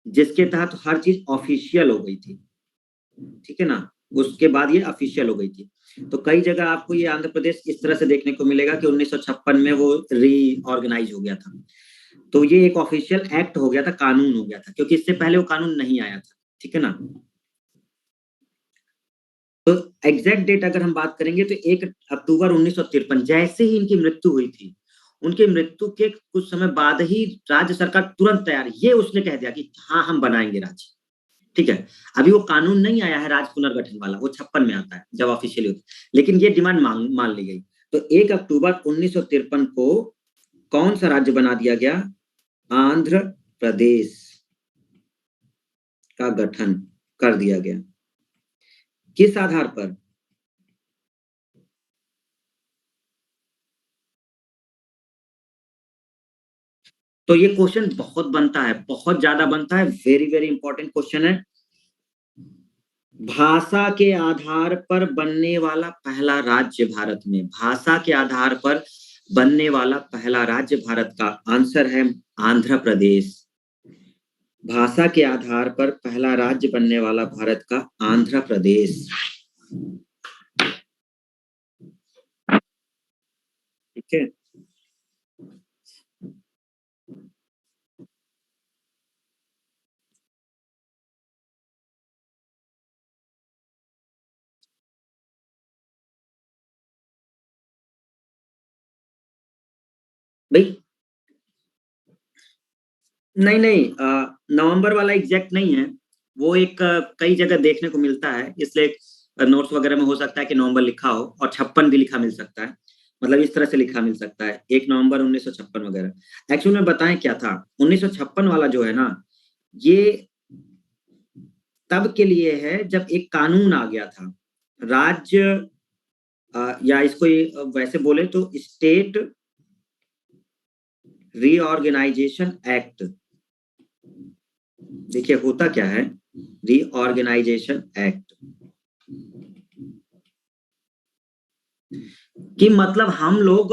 जिसके तहत हर चीज ऑफिशियल हो गई थी। ठीक है ना, उसके बाद ये ऑफिशियल हो गई थी। तो कई जगह आपको ये आंध्र प्रदेश इस तरह से देखने को मिलेगा कि 1956 में वो रीऑर्गेनाइज हो गया था। तो ये एक ऑफिशियल एक्ट हो गया था, कानून हो गया था, क्योंकि इससे पहले वो कानून नहीं आया था। ठीक है ना। तो एग्जैक्ट डेट अगर हम बात करेंगे तो 1 अक्टूबर 1953, जैसे ही इनकी मृत्यु हुई थी, उनकी मृत्यु के कुछ समय बाद ही राज्य सरकार तुरंत तैयार, ये उसने कह दिया कि हाँ हम बनाएंगे राज्य। ठीक है, अभी वो कानून नहीं आया है राज्य पुनर्गठन वाला, वो 56 में आता है जब ऑफिशियली होता है, लेकिन ये डिमांड मान ली गई। तो 1 अक्टूबर 1953 को कौन सा राज्य बना दिया गया? आंध्र प्रदेश का गठन कर दिया गया। किस आधार पर? तो ये क्वेश्चन बहुत बनता है, बहुत ज्यादा बनता है, वेरी वेरी इंपॉर्टेंट क्वेश्चन है। भाषा के आधार पर बनने वाला पहला राज्य भारत में, भाषा के आधार पर बनने वाला पहला राज्य भारत का आंसर है आंध्र प्रदेश। भाषा के आधार पर पहला राज्य बनने वाला भारत का आंध्र प्रदेश। ठीक है। भाई नहीं नहीं, नवंबर वाला एग्जैक्ट नहीं है। वो एक कई जगह देखने को मिलता है, इसलिए नोट्स वगैरह में हो सकता है कि नवंबर लिखा हो और 56 भी लिखा मिल सकता है। मतलब इस तरह से लिखा मिल सकता है, 1 नवंबर 1956 वगैरह। एक्चुअल में बताएं क्या था, 1956 वाला जो है ना, ये तब के लिए है जब एक कानून आ गया था, राज्य या इसको वैसे बोले तो स्टेट रीऑर्गेनाइजेशन एक्ट। देखिए होता क्या है, रीऑर्गेनाइजेशन एक्ट कि मतलब हम लोग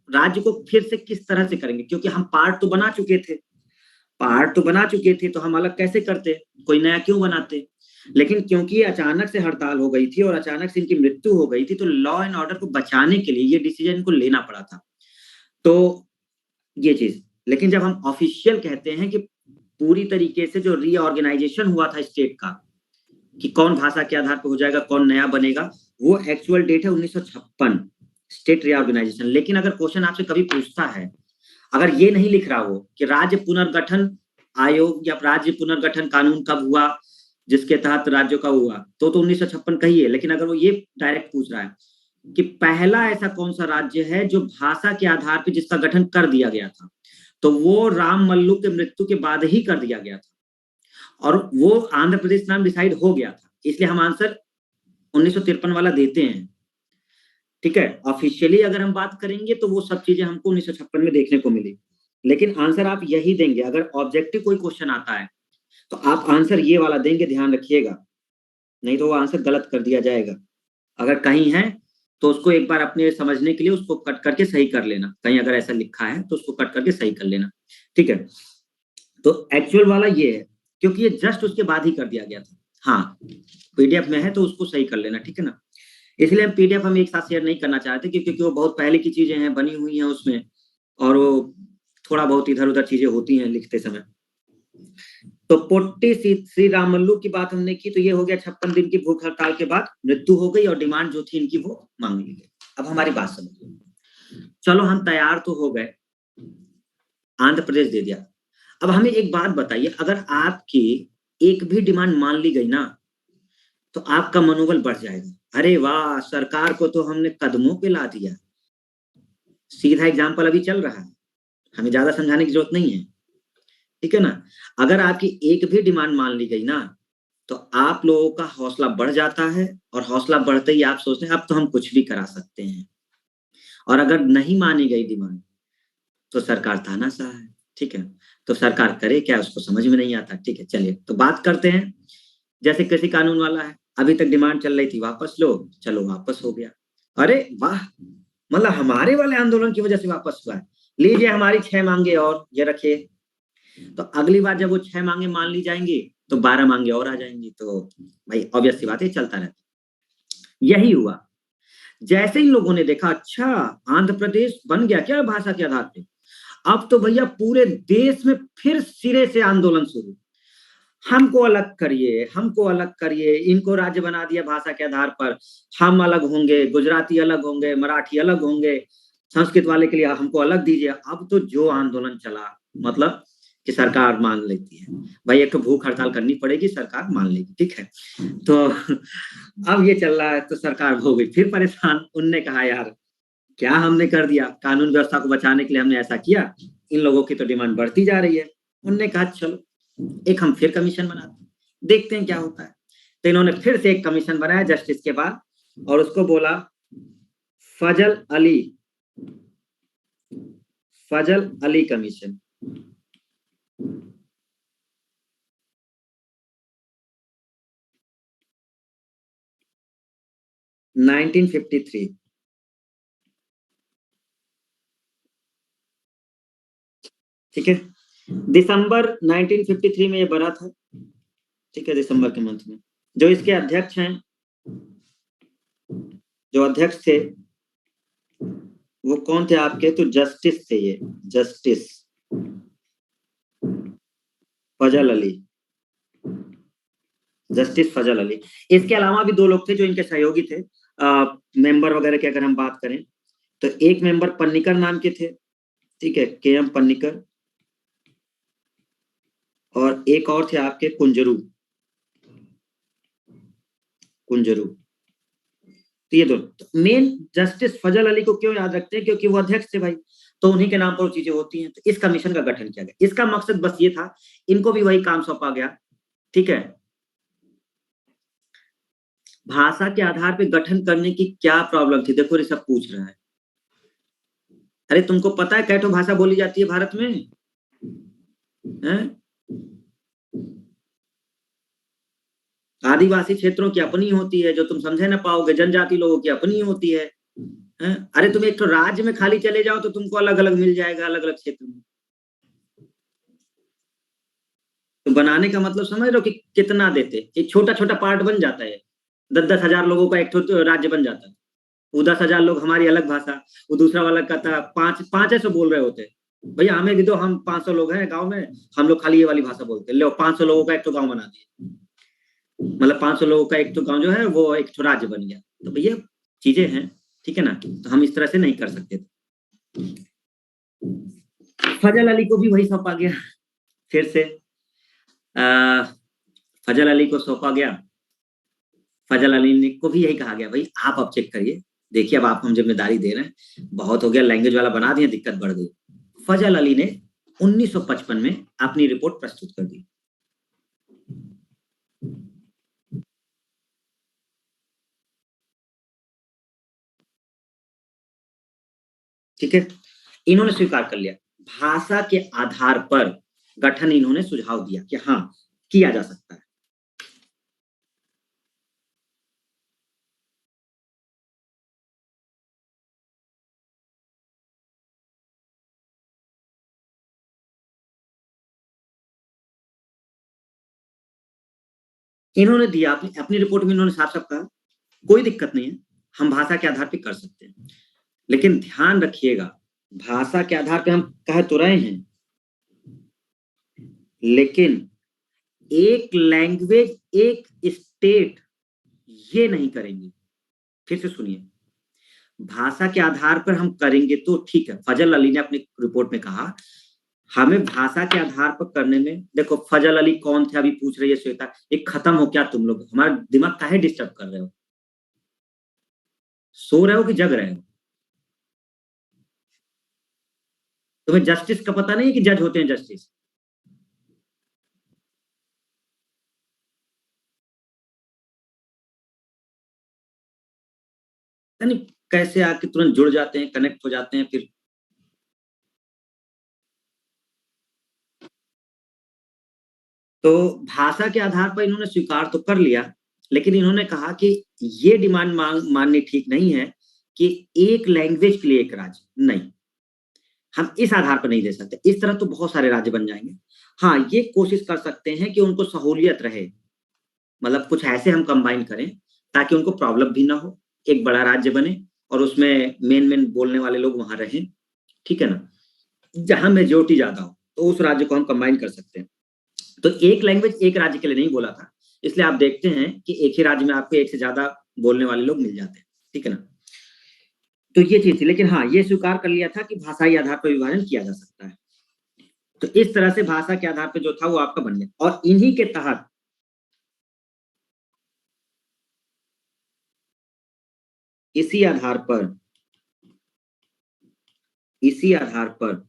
राज्य को फिर से किस तरह से करेंगे, क्योंकि हम पार्ट तो बना चुके थे, पार्ट तो बना चुके थे, तो हम अलग कैसे करते, कोई नया क्यों बनाते। लेकिन क्योंकि अचानक से हड़ताल हो गई थी और अचानक से इनकी मृत्यु हो गई थी, तो लॉ एंड ऑर्डर को बचाने के लिए ये डिसीजन इनको लेना पड़ा था। तो ये चीज, लेकिन जब हम ऑफिशियल कहते हैं कि पूरी तरीके से जो रीऑर्गेनाइजेशन हुआ था स्टेट का, कि कौन भाषा के आधार पर हो जाएगा, कौन नया बनेगा, वो एक्चुअल डेट है 1956, स्टेट रीऑर्गेनाइजेशन। लेकिन अगर क्वेश्चन आपसे कभी पूछता है, अगर ये नहीं लिख रहा हो कि राज्य पुनर्गठन आयोग या राज्य पुनर्गठन कानून कब हुआ, जिसके तहत राज्यों का हुआ, तो 1956 का ही है। लेकिन अगर वो ये डायरेक्ट पूछ रहा है कि पहला ऐसा कौन सा राज्य है जो भाषा के आधार पर जिसका गठन कर दिया गया था, तो वो राम मल्लू के मृत्यु के बाद ही कर दिया गया था, और वो आंध्र प्रदेश नाम डिसाइड हो गया था। इसलिए हम आंसर 1953 वाला देते हैं। ठीक है, ऑफिशियली अगर हम बात करेंगे तो वो सब चीजें हमको 1956 में देखने को मिली, लेकिन आंसर आप यही देंगे। अगर ऑब्जेक्टिव कोई क्वेश्चन आता है तो आप आंसर ये वाला देंगे, ध्यान रखिएगा, नहीं तो वो आंसर गलत कर दिया जाएगा। अगर कहीं है तो उसको एक बार अपने समझने के लिए उसको कट करके सही कर लेना, कहीं अगर ऐसा लिखा है तो उसको कट करके सही कर लेना। ठीक है, तो एक्चुअल वाला ये है, क्योंकि ये जस्ट उसके बाद ही कर दिया गया था। हाँ, पीडीएफ में है तो उसको सही कर लेना, ठीक है ना। इसलिए हम पीडीएफ हम एक साथ शेयर नहीं करना चाहते, क्योंकि वो बहुत पहले की चीजें हैं, बनी हुई हैं उसमें, और वो थोड़ा बहुत इधर उधर चीजें होती हैं लिखते समय। तो पोट्टी श्री रामल्लू की बात हमने की, तो ये हो गया 56 दिन की भूख हड़ताल के बाद मृत्यु हो गई, और डिमांड जो थी इनकी वो मांग ली गई। अब हमारी बात समझिए, चलो हम तैयार तो हो गए, आंध्र प्रदेश दे दिया। अब हमें एक बात बताइए, अगर आपकी एक भी डिमांड मान ली गई ना, तो आपका मनोबल बढ़ जाएगा। अरे वाह, सरकार को तो हमने कदमों पे ला दिया। सीधा एग्जाम्पल अभी चल रहा है, हमें ज्यादा समझाने की जरूरत नहीं है, ठीक है ना। अगर आपकी एक भी डिमांड मान ली गई ना, तो आप लोगों का हौसला बढ़ जाता है, और हौसला बढ़ते ही आप सोचते हैं अब तो हम कुछ भी करा सकते हैं। और अगर नहीं मानी गई डिमांड, तो सरकार तानाशाह है। ठीक है, तो सरकार करे क्या, उसको समझ में नहीं आता। ठीक है, चलिए तो बात करते हैं। जैसे कृषि कानून वाला है, अभी तक डिमांड चल रही थी, वापस लो, चलो वापस हो गया। अरे वाह, मतलब हमारे वाले आंदोलन की वजह से वापस हुआ है। लीजिए हमारी 6 मांगे और ये रखिए। तो अगली बार जब वो 6 मांगे मान ली जाएंगी, तो 12 मांगे और आ जाएंगी। तो भाई ऑब्वियस सी बात है, चलता रहता। यही हुआ। जैसे इन लोगों ने देखा, अच्छा आंध्र प्रदेश बन गया क्या भाषा के आधार पे, अब तो भैया पूरे देश में फिर सिरे से आंदोलन शुरू। हमको अलग करिए, हमको अलग करिए, इनको राज्य बना दिया भाषा के आधार पर, हम अलग होंगे, गुजराती अलग होंगे, मराठी अलग होंगे, संस्कृत वाले के लिए हमको अलग दीजिए। अब तो जो आंदोलन चला, मतलब कि सरकार मान लेती है, भाई एक तो भूख हड़ताल करनी पड़ेगी, सरकार मान लेगी। ठीक है, तो अब ये चल रहा है, तो सरकार हो गई फिर परेशान। उनने कहा यार क्या हमने कर दिया, कानून व्यवस्था को बचाने के लिए हमने ऐसा किया, इन लोगों की तो डिमांड बढ़ती जा रही है। उनने कहा चलो एक हम फिर कमीशन बनाते हैं, देखते हैं क्या होता है। तो इन्होंने फिर से एक कमीशन बनाया जस्टिस के बाद, और उसको बोला फजल अली, फजल अली कमीशन। 1953। ठीक है, दिसंबर 1953 में ये बना था, ठीक है, दिसंबर के मंथ में। जो इसके अध्यक्ष हैं, जो अध्यक्ष थे वो कौन थे आपके? तो जस्टिस थे ये, जस्टिस फजल अली, जस्टिस फजल अली। इसके अलावा भी दो लोग थे जो इनके सहयोगी थे, मेंबर वगैरह की अगर हम बात करें तो एक मेंबर पन्नीकर नाम के थे, ठीक है, के.एम. पन्नीकर, और एक और थे आपके कुंजरू, कुंजरू। तो ये दोनों मेन। जस्टिस फजल अली को क्यों याद रखते हैं? क्योंकि वो अध्यक्ष थे भाई, तो उन्हीं के नाम पर वो चीजें होती हैं। तो इस कमीशन का गठन किया गया। इसका मकसद बस ये था, इनको भी वही काम सौंपा गया, ठीक है। भाषा के आधार पर गठन करने की क्या प्रॉब्लम थी? देखो ऋषभ पूछ रहा है, अरे तुमको पता है कैठो भाषा बोली जाती है भारत में? है? आदिवासी क्षेत्रों की अपनी होती है, जो तुम समझे ना पाओगे। जनजाति लोगों की अपनी होती है। अरे तुम एक तो राज्य में खाली चले जाओ तो तुमको अलग अलग मिल जाएगा, अलग अलग क्षेत्र में। तो बनाने का मतलब समझ रहे हो कि कितना देते? एक छोटा छोटा पार्ट बन जाता है, 10-10 हजार लोगों का एक तो राज्य बन जाता है। वो 10 हजार लोग हमारी अलग भाषा, वो दूसरा वाला कहता पांच पांच ऐसे बोल रहे होते। भैया हमें भी दो, हम 500 लोग हैं गांव में, हम लोग खाली ये वाली भाषा बोलते हैं। लो 500 लोगों का एक तो गांव बना दिया, मतलब 500 लोगों का एक तो गांव जो है वो एक तो राज्य बन गया। तो भैया चीजें हैं, ठीक है ना, तो हम इस तरह से नहीं कर सकते थे। फजल अली को भी वही सौंपा गया फिर से। फजल अली को सौंपा गया। फजल अली ने को भी यही कहा गया, भाई आप अब चेक करिए, देखिए अब आपको हम जिम्मेदारी दे रहे हैं, बहुत हो गया, लैंग्वेज वाला बना दिए, दिक्कत बढ़ गई। फजल अली ने 1955 में अपनी रिपोर्ट प्रस्तुत कर दी। ठीक है, इन्होंने स्वीकार कर लिया, भाषा के आधार पर गठन इन्होंने सुझाव दिया कि हाँ किया जा सकता है। इन्होंने दिया अपनी रिपोर्ट में, इन्होंने साफ साफ कहा कोई दिक्कत नहीं है, हम भाषा के आधार पर कर सकते हैं। लेकिन ध्यान रखिएगा, भाषा के आधार पर हम कह तो रहे हैं, लेकिन एक लैंग्वेज एक स्टेट ये नहीं करेंगे। फिर से सुनिए, भाषा के आधार पर हम करेंगे तो ठीक है। फजल अली ने अपनी रिपोर्ट में कहा हमें भाषा के आधार पर करने में, देखो फजल अली कौन थे अभी पूछ रही है श्वेता, एक खत्म हो क्या तुम लोग? हमारा दिमाग काहे डिस्टर्ब कर रहे हो? सो रहे हो कि जग रहे हो? तुम्हें जस्टिस का पता नहीं कि जज होते हैं जस्टिस? यानी कैसे आके तुरंत जुड़ जाते हैं, कनेक्ट हो जाते हैं फिर। तो भाषा के आधार पर इन्होंने स्वीकार तो कर लिया, लेकिन इन्होंने कहा कि ये डिमांड माननी ठीक नहीं है कि एक लैंग्वेज के लिए एक राज्य नहीं, हम इस आधार पर नहीं दे सकते। इस तरह तो बहुत सारे राज्य बन जाएंगे। हाँ ये कोशिश कर सकते हैं कि उनको सहूलियत रहे, मतलब कुछ ऐसे हम कंबाइन करें ताकि उनको प्रॉब्लम भी ना हो, एक बड़ा राज्य बने और उसमें मेन मेन बोलने वाले लोग वहां रहें, ठीक है ना, जहां मेजोरिटी ज्यादा हो तो उस राज्य को हम कंबाइन कर सकते हैं। तो एक लैंग्वेज एक राज्य के लिए नहीं बोला था, इसलिए आप देखते हैं कि एक ही राज्य में आपको एक से ज्यादा बोलने वाले लोग मिल जाते हैं, ठीक है ना। तो ये चीज थी, लेकिन हाँ ये स्वीकार कर लिया था कि भाषाई आधार पर विभाजन किया जा सकता है। तो इस तरह से भाषा के आधार पर जो था वो आपका बन गया, और इन्हीं के तहत इसी आधार पर, इसी आधार पर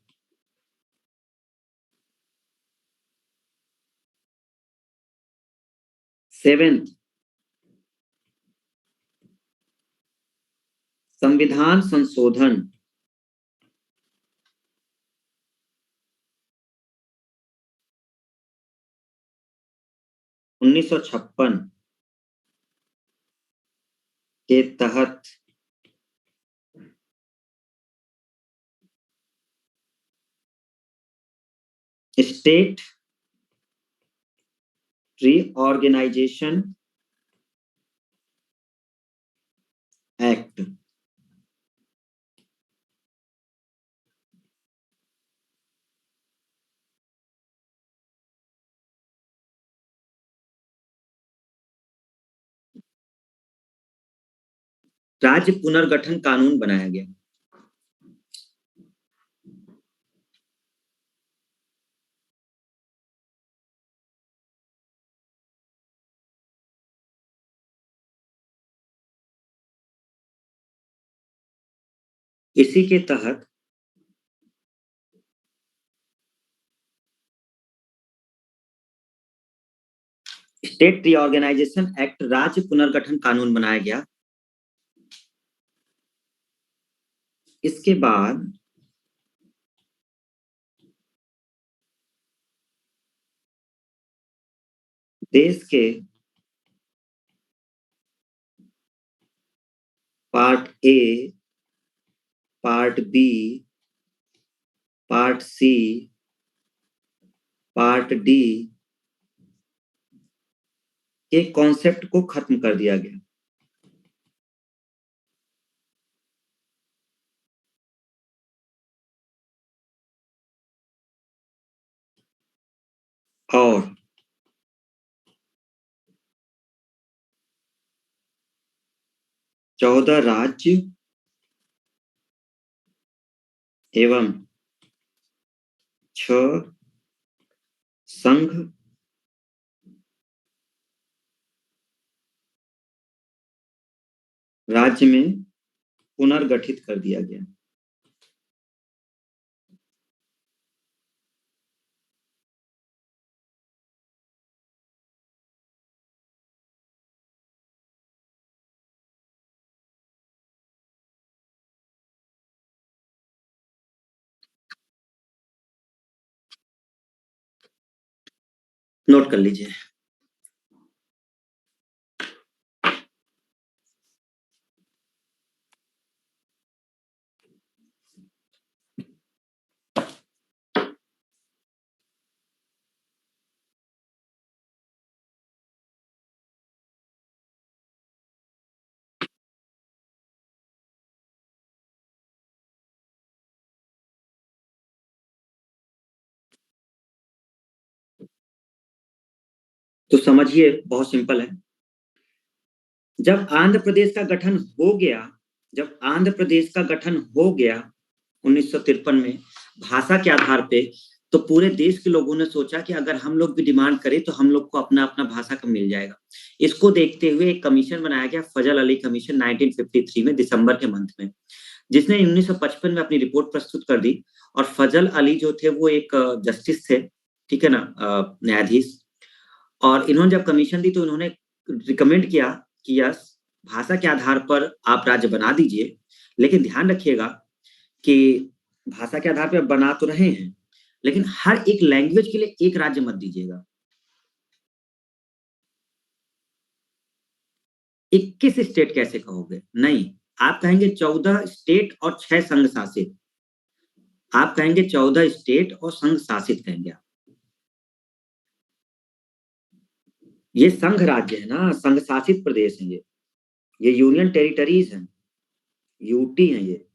सेवेंथ संविधान संशोधन 1956 के तहत स्टेट रीऑर्गेनाइजेशन एक्ट। राज्य पुनर्गठन कानून बनाया गया। इसी के तहत स्टेट रीऑर्गेनाइजेशन एक्ट, राज्य पुनर्गठन कानून बनाया गया। इसके बाद देश के part A, part B, part C, part D के कॉन्सेप्ट को खत्म कर दिया गया। और 14 राज्य एवं 6 संघ राज्य में पुनर्गठित कर दिया गया। नोट कर लीजिए। तो समझिए, बहुत सिंपल है। जब आंध्र प्रदेश का गठन हो गया, जब आंध्र प्रदेश का गठन हो गया 1953 में भाषा के आधार पे, तो पूरे देश के लोगों ने सोचा कि अगर हम लोग भी डिमांड करें तो हम लोग को अपना अपना भाषा का मिल जाएगा। इसको देखते हुए एक कमीशन बनाया गया, फजल अली कमीशन, 1953 में दिसंबर के मंथ में, जिसने 1955 में अपनी रिपोर्ट प्रस्तुत कर दी। और फजल अली जो थे वो एक जस्टिस थे, ठीक है ना, न्यायाधीश। और इन्होंने जब कमीशन दी तो इन्होंने रिकमेंड किया कि यस, भाषा के आधार पर आप राज्य बना दीजिए, लेकिन ध्यान रखिएगा कि भाषा के आधार पर बना तो रहे हैं, लेकिन हर एक लैंग्वेज के लिए एक राज्य मत दीजिएगा। 21 स्टेट कैसे कहोगे? नहीं, आप कहेंगे 14 स्टेट और 6 संघ शासित। आप कहेंगे 14 स्टेट और संघ शासित कहेंगे आप। ये संघ राज्य है ना, संघ शासित प्रदेश है ये यूनियन टेरिटरीज हैं, यूटी हैं ये।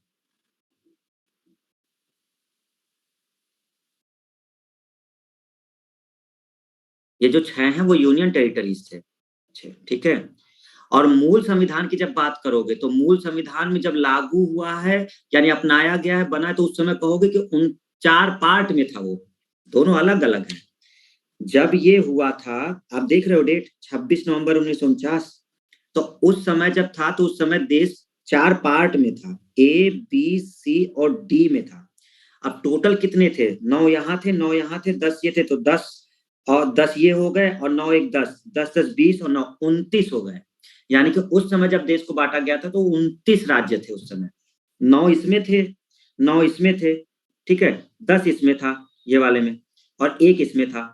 ये जो 6 हैं वो यूनियन टेरिटरीज थे, ठीक है। और मूल संविधान की जब बात करोगे तो मूल संविधान में जब लागू हुआ है, यानी अपनाया गया है, बना है, तो उस समय कहोगे कि उन 4 पार्ट में था, वो दोनों अलग अलग हैं। जब ये हुआ था, आप देख रहे हो डेट 26 नवंबर 1949, तो उस समय जब था तो उस समय देश 4 पार्ट में था, ए बी सी और डी में था। अब टोटल कितने थे? 9 यहाँ थे, 9 यहाँ थे, 10 ये थे, तो 10 और 10 ये हो गए, और 9 एक 10, 10 10 20 और 9 29 हो गए। यानी कि उस समय जब देश को बांटा गया था तो 29 राज्य थे उस समय। 9 इसमें थे, 9 इसमें थे, ठीक है, 10 इसमें था ये वाले में, और एक इसमें था।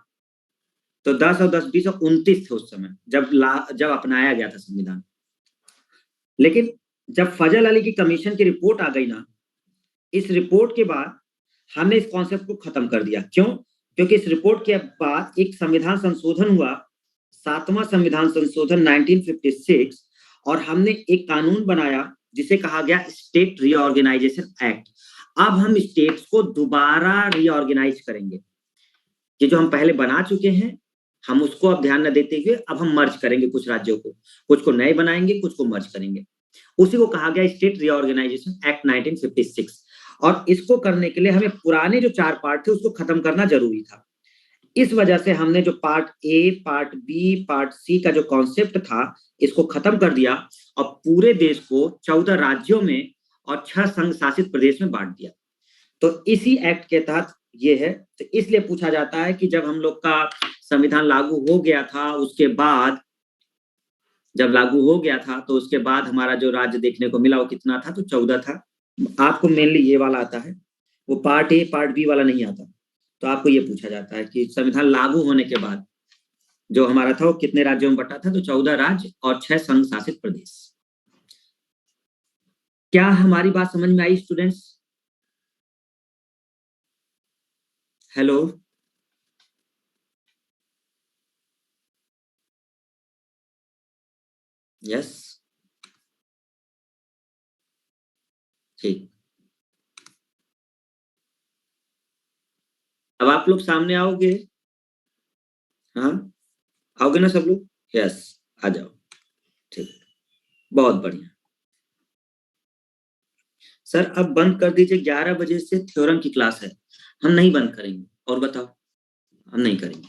तो 10 और 10 20 और 29 थे उस समय जब अपनाया गया था संविधान। लेकिन जब फजल अली की कमीशन की रिपोर्ट आ गई ना, इस रिपोर्ट के बाद हमने इस कॉन्सेप्ट को खत्म कर दिया। क्यों? क्योंकि इस रिपोर्ट के बाद एक संविधान संशोधन हुआ, 7वां संविधान संशोधन 1956, और हमने एक कानून बनाया जिसे कहा गया स्टेट रीऑर्गेनाइजेशन एक्ट। अब हम स्टेट्स को दोबारा रीऑर्गेनाइज करेंगे। ये जो हम पहले बना चुके हैं, हम उसको अब ध्यान न देते हुए अब हम मर्ज करेंगे कुछ राज्यों को, कुछ को नए बनाएंगे, कुछ को मर्ज करेंगे। उसी को कहा गया स्टेट रीऑर्गेनाइजेशन एक्ट 1956। और इसको करने के लिए हमें पुराने जो 4 पार्ट थे उसको खत्म करना जरूरी था। इस वजह से हमने जो part A, part B, part C का जो कॉन्सेप्ट था, इसको खत्म कर दिया और पूरे देश को 14 राज्यों में और 6 संघ शासित प्रदेश में बांट दिया। तो इसी एक्ट के तहत ये है। तो इसलिए पूछा जाता है कि जब हम लोग का संविधान लागू हो गया था, उसके बाद जब लागू हो गया था तो उसके बाद हमारा जो राज्य देखने को मिला वो कितना था, तो 14 था। आपको मेनली ये वाला आता है, वो पार्ट ए पार्ट बी वाला नहीं आता। तो आपको ये पूछा जाता है कि संविधान लागू होने के बाद जो हमारा था वो कितने राज्यों में बटा था, तो 14 राज्य और 6 संघ शासित प्रदेश। क्या हमारी बात समझ में आई स्टूडेंट्स? हेलो, यस, ठीक। अब आप लोग सामने आओगे? हाँ, आओगे ना सब लोग? यस, आ जाओ। ठीक, बहुत बढ़िया। सर अब बंद कर दीजिए, 11 बजे से थ्योरम की क्लास है, हम नहीं बंद करेंगे। और बताओ, हम नहीं करेंगे।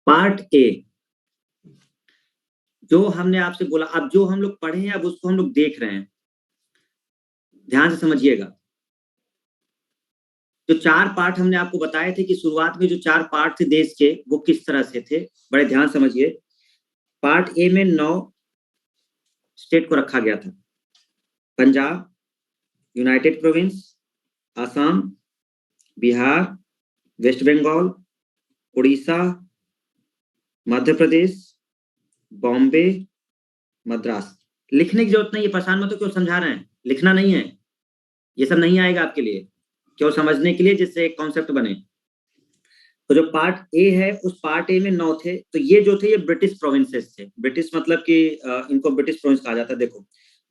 पार्ट ए जो हमने आपसे बोला, अब जो हम लोग पढ़े हैं अब उसको हम लोग देख रहे हैं, ध्यान से समझिएगा। जो 4 पार्ट हमने आपको बताए थे कि शुरुआत में जो 4 पार्ट थे देश के, वो किस तरह से थे, बड़े ध्यान समझिए। पार्ट ए में 9 स्टेट को रखा गया था। Punjab, United Provinces, Assam, Bihar, West Bengal, Orissa, Madhya Pradesh, Bombay, Madras. लिखने की जरूरत नहीं है, परेशान मत हो, क्यों समझा रहे हैं, लिखना नहीं है, ये सब नहीं आएगा आपके लिए, क्यों समझने के लिए, जिससे एक कॉन्सेप्ट बने। तो जो पार्ट ए है, उस पार्ट ए में 9 थे। तो ये जो थे ये ब्रिटिश प्रोविंसेस थे। ब्रिटिश मतलब कि इनको ब्रिटिश प्रोविंस कहा जाता है। देखो,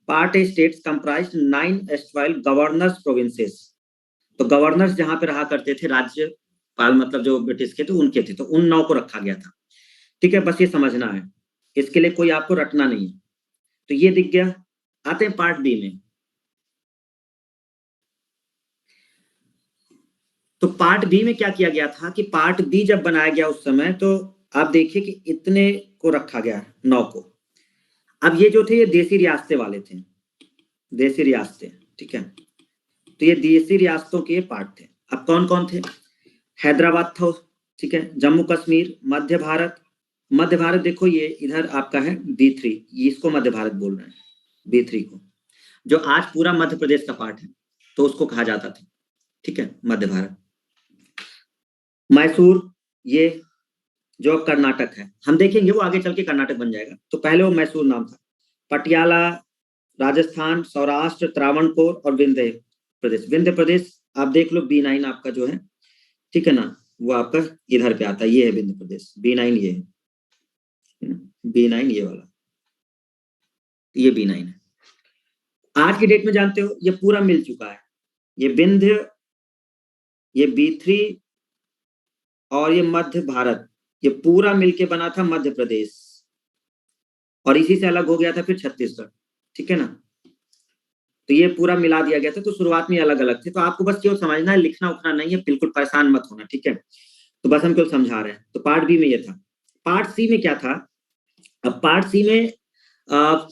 part A states comprise 9 erstwhile governors provinces. तो गवर्नर्स जहां पे रहा करते थे, राज्यपाल मतलब जो ब्रिटिश के थे उनके थे, तो उन 9 को रखा गया था। ठीक है, बस ये समझना है, इसके लिए कोई आपको रटना नहीं है। तो ये दिख गया। आते हैं पार्ट बी में। तो पार्ट बी में क्या किया गया था कि पार्ट बी जब बनाया गया उस समय, तो आप देखिए कि इतने को रखा गया, 9 को। अब ये जो थे ये देसी रियासतें वाले थे, देसी रियासतें। ठीक है, तो ये देसी रियासतों के पार्ट थे। अब कौन कौन थे? हैदराबाद था, ठीक है, जम्मू कश्मीर, मध्य भारत। मध्य भारत देखो ये इधर आपका है B3, इसको मध्य भारत बोल रहे हैं, B3 को, जो आज पूरा मध्य प्रदेश का पार्ट है, तो उसको कहा जाता था। ठीक है, मध्य भारत। मैसूर, ये जो कर्नाटक है, हम देखेंगे वो आगे चल के कर्नाटक बन जाएगा, तो पहले वो मैसूर नाम था। पटियाला, राजस्थान, सौराष्ट्र, त्रावणकोर और विंध्य प्रदेश। विंध्य प्रदेश आप देख लो, B9 आपका जो है, ठीक है ना, वो आपका इधर पे आता है, ये है विंध्य प्रदेश। B9 ये है, B9 ये वाला, ये B9 है। आज की डेट में जानते हो ये पूरा मिल चुका है, ये विंध्य, ये B3 और ये मध्य भारत, ये पूरा मिलके बना था मध्य प्रदेश, और इसी से अलग हो गया था फिर छत्तीसगढ़। ठीक है ना, तो ये पूरा मिला दिया गया था। तो शुरुआत में अलग अलग थे, तो आपको बस केवल समझना है, लिखना उखना नहीं है, बिल्कुल परेशान मत होना। ठीक है, तो बस हम केवल समझा रहे हैं। तो पार्ट बी में ये था। पार्ट सी में क्या था? अब पार्ट सी में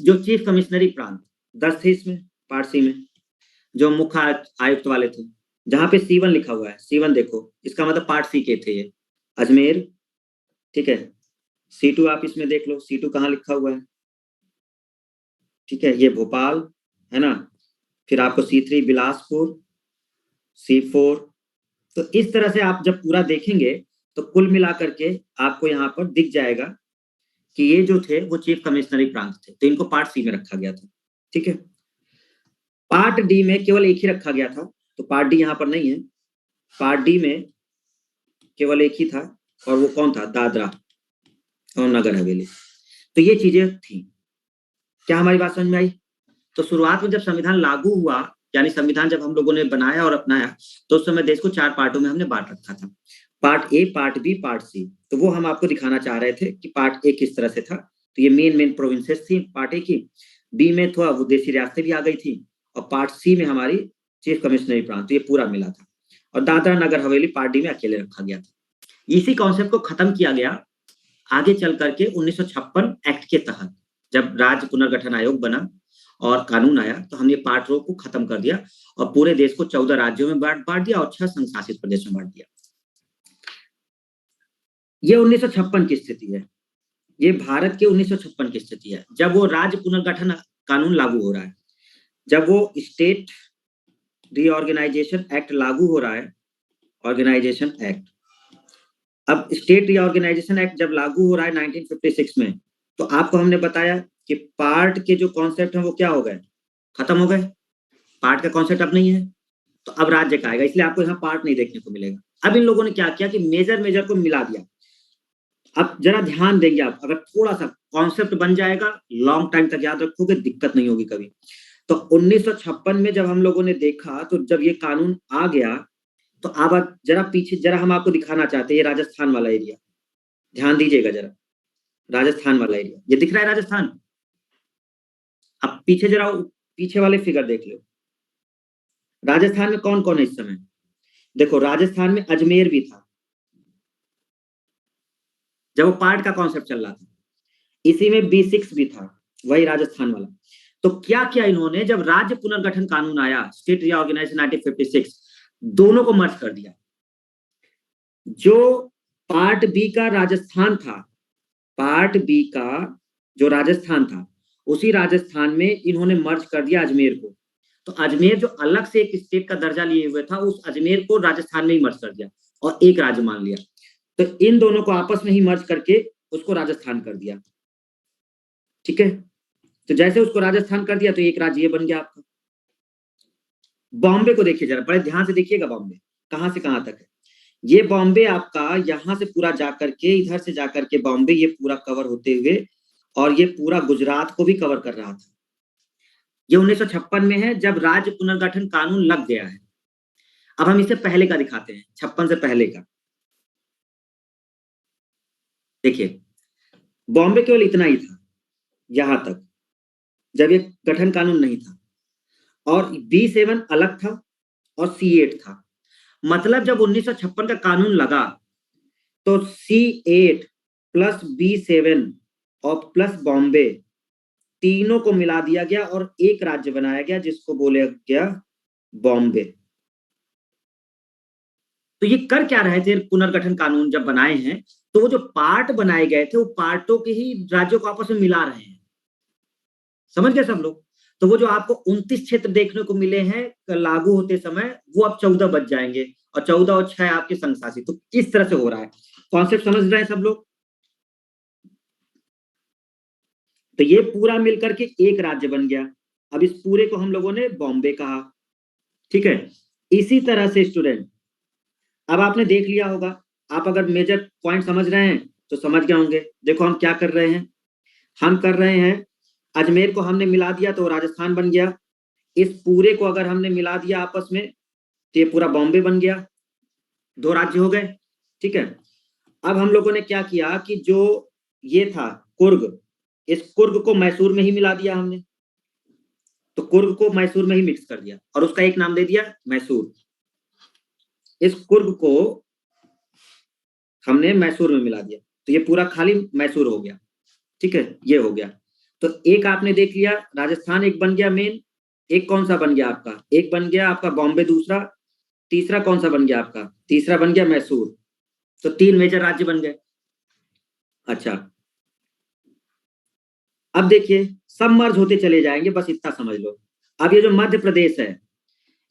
जो चीफ कमिश्नरी प्रांत 10 थे इसमें, पार्ट सी में जो मुख्य आयुक्त वाले थे, जहां पे C1 लिखा हुआ है, C1 देखो, इसका मतलब पार्ट सी के थे ये। अजमेर, ठीक है, C2 आप इसमें देख लो, C2 कहाँ लिखा हुआ है, ठीक है, ये भोपाल है ना। फिर आपको C3 बिलासपुर, C4। तो इस तरह से आप जब पूरा देखेंगे तो कुल मिलाकर के आपको यहाँ पर दिख जाएगा कि ये जो थे वो चीफ कमिश्नरी प्रांत थे, तो इनको पार्ट सी में रखा गया था, ठीक है। पार्ट डी में केवल एक ही रखा गया था, तो पार्ट डी यहाँ पर नहीं है। पार्ट डी में केवल एक ही था, और वो कौन था, दादरा और नगर हवेली। तो ये चीजें थी। क्या हमारी बात समझ में आई? तो शुरुआत में जब संविधान लागू हुआ, यानी संविधान जब हम लोगों ने बनाया और अपनाया, तो उस समय देश को 4 पार्टों में हमने बांट रखा था, part A, part B, part C. तो वो हम आपको दिखाना चाह रहे थे कि पार्ट ए किस तरह से था। तो ये मेन प्रोविंसेस थी पार्ट ए की, बी में थोड़ा विदेशी रियासतें भी आ गई थी, और पार्ट सी में हमारी चीफ कमिश्नरी प्रांत, तो ये पूरा मिला था। और दादरा नगर हवेली पार्ट डी में अकेले रखा गया था। इसी कॉन्सेप्ट को खत्म किया गया आगे चल करके 1956 एक्ट के तहत, जब राज्य पुनर्गठन आयोग बना और कानून आया, तो हमने पार्ट रो को खत्म कर दिया और पूरे देश को 14 राज्यों में बांट दिया और 6 संघ शासित प्रदेश में बांट दिया। ये 1956 की स्थिति है, ये भारत के 1956 की स्थिति है, जब वो राज्य पुनर्गठन कानून लागू हो रहा है, जब वो स्टेट रीऑर्गेनाइजेशन एक्ट लागू हो रहा है, ऑर्गेनाइजेशन एक्ट। अब स्टेट रीऑर्गेनाइजेशन एक्ट जब लागू हो रहा है 1956 में, तो आपको हमने बताया कि पार्ट के जो कॉन्सेप्ट है वो क्या हो गए, खत्म हो गए, पार्ट का कॉन्सेप्ट अब नहीं है, तो अब राज्य का आएगा, इसलिए आपको यहाँ पार्ट नहीं देखने को मिलेगा। अब इन लोगों ने क्या किया कि मेजर को मिला दिया। अब जरा ध्यान देंगे आप, अगर थोड़ा सा कॉन्सेप्ट बन जाएगा, लॉन्ग टाइम तक याद रखोगे, दिक्कत नहीं होगी कभी। तो 1956 में जब हम लोगों ने देखा, तो जब ये कानून आ गया, तो अब जरा पीछे, जरा हम आपको दिखाना चाहते हैं ये राजस्थान वाला एरिया, ध्यान दीजिएगा जरा, राजस्थान वाला एरिया, ये दिख रहा है राजस्थान। अब पीछे जरा पीछे वाले फिगर देख लो, राजस्थान में कौन कौन है इस समय। देखो राजस्थान में अजमेर भी था जब वो पार्ट का कॉन्सेप्ट चल रहा था, इसी में B6 भी था, वही राजस्थान वाला। तो क्या किया इन्होंने, जब राज्य पुनर्गठन कानून आया, स्टेट रीऑर्गेनाइजेशन 1956, दोनों को मर्ज कर दिया। जो पार्ट बी का राजस्थान था, पार्ट बी का जो राजस्थान था, उसी राजस्थान में इन्होंने मर्ज कर दिया अजमेर को। तो अजमेर जो अलग से एक स्टेट का दर्जा लिए हुए था, उस अजमेर को राजस्थान में ही मर्ज कर दिया और एक राज्य मान लिया। तो इन दोनों को आपस में ही मर्ज करके उसको राजस्थान कर दिया, ठीक है। तो जैसे उसको राजस्थान कर दिया, तो एक राज्य ये बन गया आपका। बॉम्बे को देखिए जरा, बड़े ध्यान से देखिएगा, बॉम्बे कहां से कहां तक है। ये बॉम्बे आपका यहां से पूरा जाकर के, इधर से जाकर के बॉम्बे ये पूरा कवर होते हुए, और ये पूरा गुजरात को भी कवर कर रहा था। ये 1956 में है, जब राज्य पुनर्गठन कानून लग गया है। अब हम इसे पहले का दिखाते हैं, 56 से पहले का। देखिए बॉम्बे केवल इतना ही था यहां तक, जब ये गठन कानून नहीं था, और B7 अलग था और C8 था। मतलब जब 1956 का कानून लगा, तो C8 प्लस B7 और प्लस बॉम्बे, तीनों को मिला दिया गया और एक राज्य बनाया गया, जिसको बोला गया बॉम्बे। तो ये कर क्या रहे थे, पुनर्गठन कानून जब बनाए हैं, तो वो जो पार्ट बनाए गए थे, वो पार्टों के ही राज्यों को आपस में मिला रहे हैं, समझ गए सब लोग। तो वो जो आपको 29 क्षेत्र देखने को मिले हैं लागू होते समय, वो अब 14 बच जाएंगे, और 14 और 6 आपके संघ शासित। तो इस तरह से हो रहा है, कॉन्सेप्ट समझ रहे हैं सब लोग। तो ये पूरा मिलकर के एक राज्य बन गया। अब इस पूरे को हम लोगों ने बॉम्बे कहा, ठीक है। इसी तरह से स्टूडेंट, अब आपने देख लिया होगा, आप अगर मेजर पॉइंट समझ रहे हैं तो समझ गए होंगे। देखो हम क्या कर रहे हैं, हम कर रहे हैं, अजमेर को हमने मिला दिया तो राजस्थान बन गया। इस पूरे को अगर हमने मिला दिया आपस में, तो ये पूरा बॉम्बे बन गया, 2 राज्य हो गए, ठीक है। अब हम लोगों ने क्या किया कि जो ये था कुर्ग, इस कुर्ग को मैसूर में ही मिला दिया हमने। तो कुर्ग को मैसूर में ही मिक्स कर दिया और उसका एक नाम दे दिया मैसूर। इस कुर्ग को हमने मैसूर में मिला दिया, तो ये पूरा खाली मैसूर हो गया, ठीक है, ये हो गया। तो एक आपने देख लिया राजस्थान, एक बन गया मेन। एक कौन सा बन गया आपका, एक बन गया आपका बॉम्बे, दूसरा, तीसरा कौन सा बन गया आपका, तीसरा बन गया मैसूर। तो 3 मेजर राज्य बन गए। अच्छा, अब देखिए सब मर्ज होते चले जाएंगे, बस इतना समझ लो। अब ये जो मध्य प्रदेश है,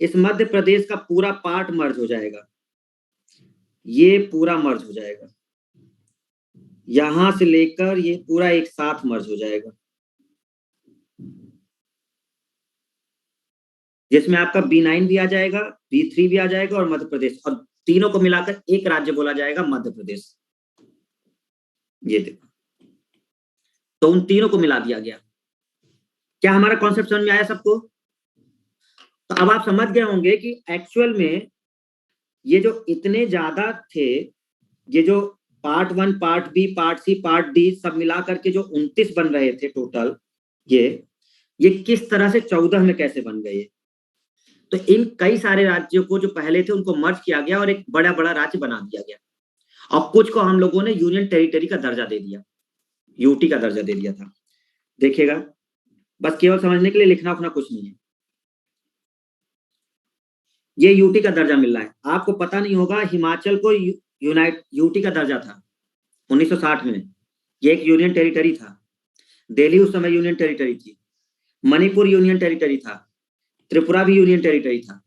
इस मध्य प्रदेश का पूरा पार्ट मर्ज हो जाएगा, ये पूरा मर्ज हो जाएगा, यहां से लेकर ये पूरा एक साथ मर्ज हो जाएगा, जिसमें आपका B9 भी आ जाएगा, B3 भी आ जाएगा और मध्य प्रदेश, और तीनों को मिलाकर एक राज्य बोला जाएगा मध्य प्रदेश। ये देखो, तो उन तीनों को मिला दिया गया। क्या हमारा कॉन्सेप्ट समझ में आया सबको? तो अब आप समझ गए होंगे कि एक्चुअल में ये जो इतने ज्यादा थे, ये जो part 1, part B, part C, part D सब मिला करके जो 29 बन रहे थे टोटल, ये किस तरह से 14 में कैसे बन गए। तो इन कई सारे राज्यों को जो पहले थे उनको मर्ज किया गया और एक बड़ा बड़ा राज्य बना दिया गया, और कुछ को हम लोगों ने यूनियन टेरिटरी का दर्जा दे दिया, यूटी का दर्जा दे दिया था। देखिएगा, बस केवल समझने के लिए, लिखना उखना कुछ नहीं है। ये यूटी का दर्जा मिल रहा है, आपको पता नहीं होगा हिमाचल को यूटी का दर्जा था 1960 में, ये एक यूनियन टेरिटरी था। दिल्ली उस समय यूनियन टेरिटरी थी, मणिपुर यूनियन टेरिटरी था, त्रिपुरा भी यूनियन टेरिटरी था,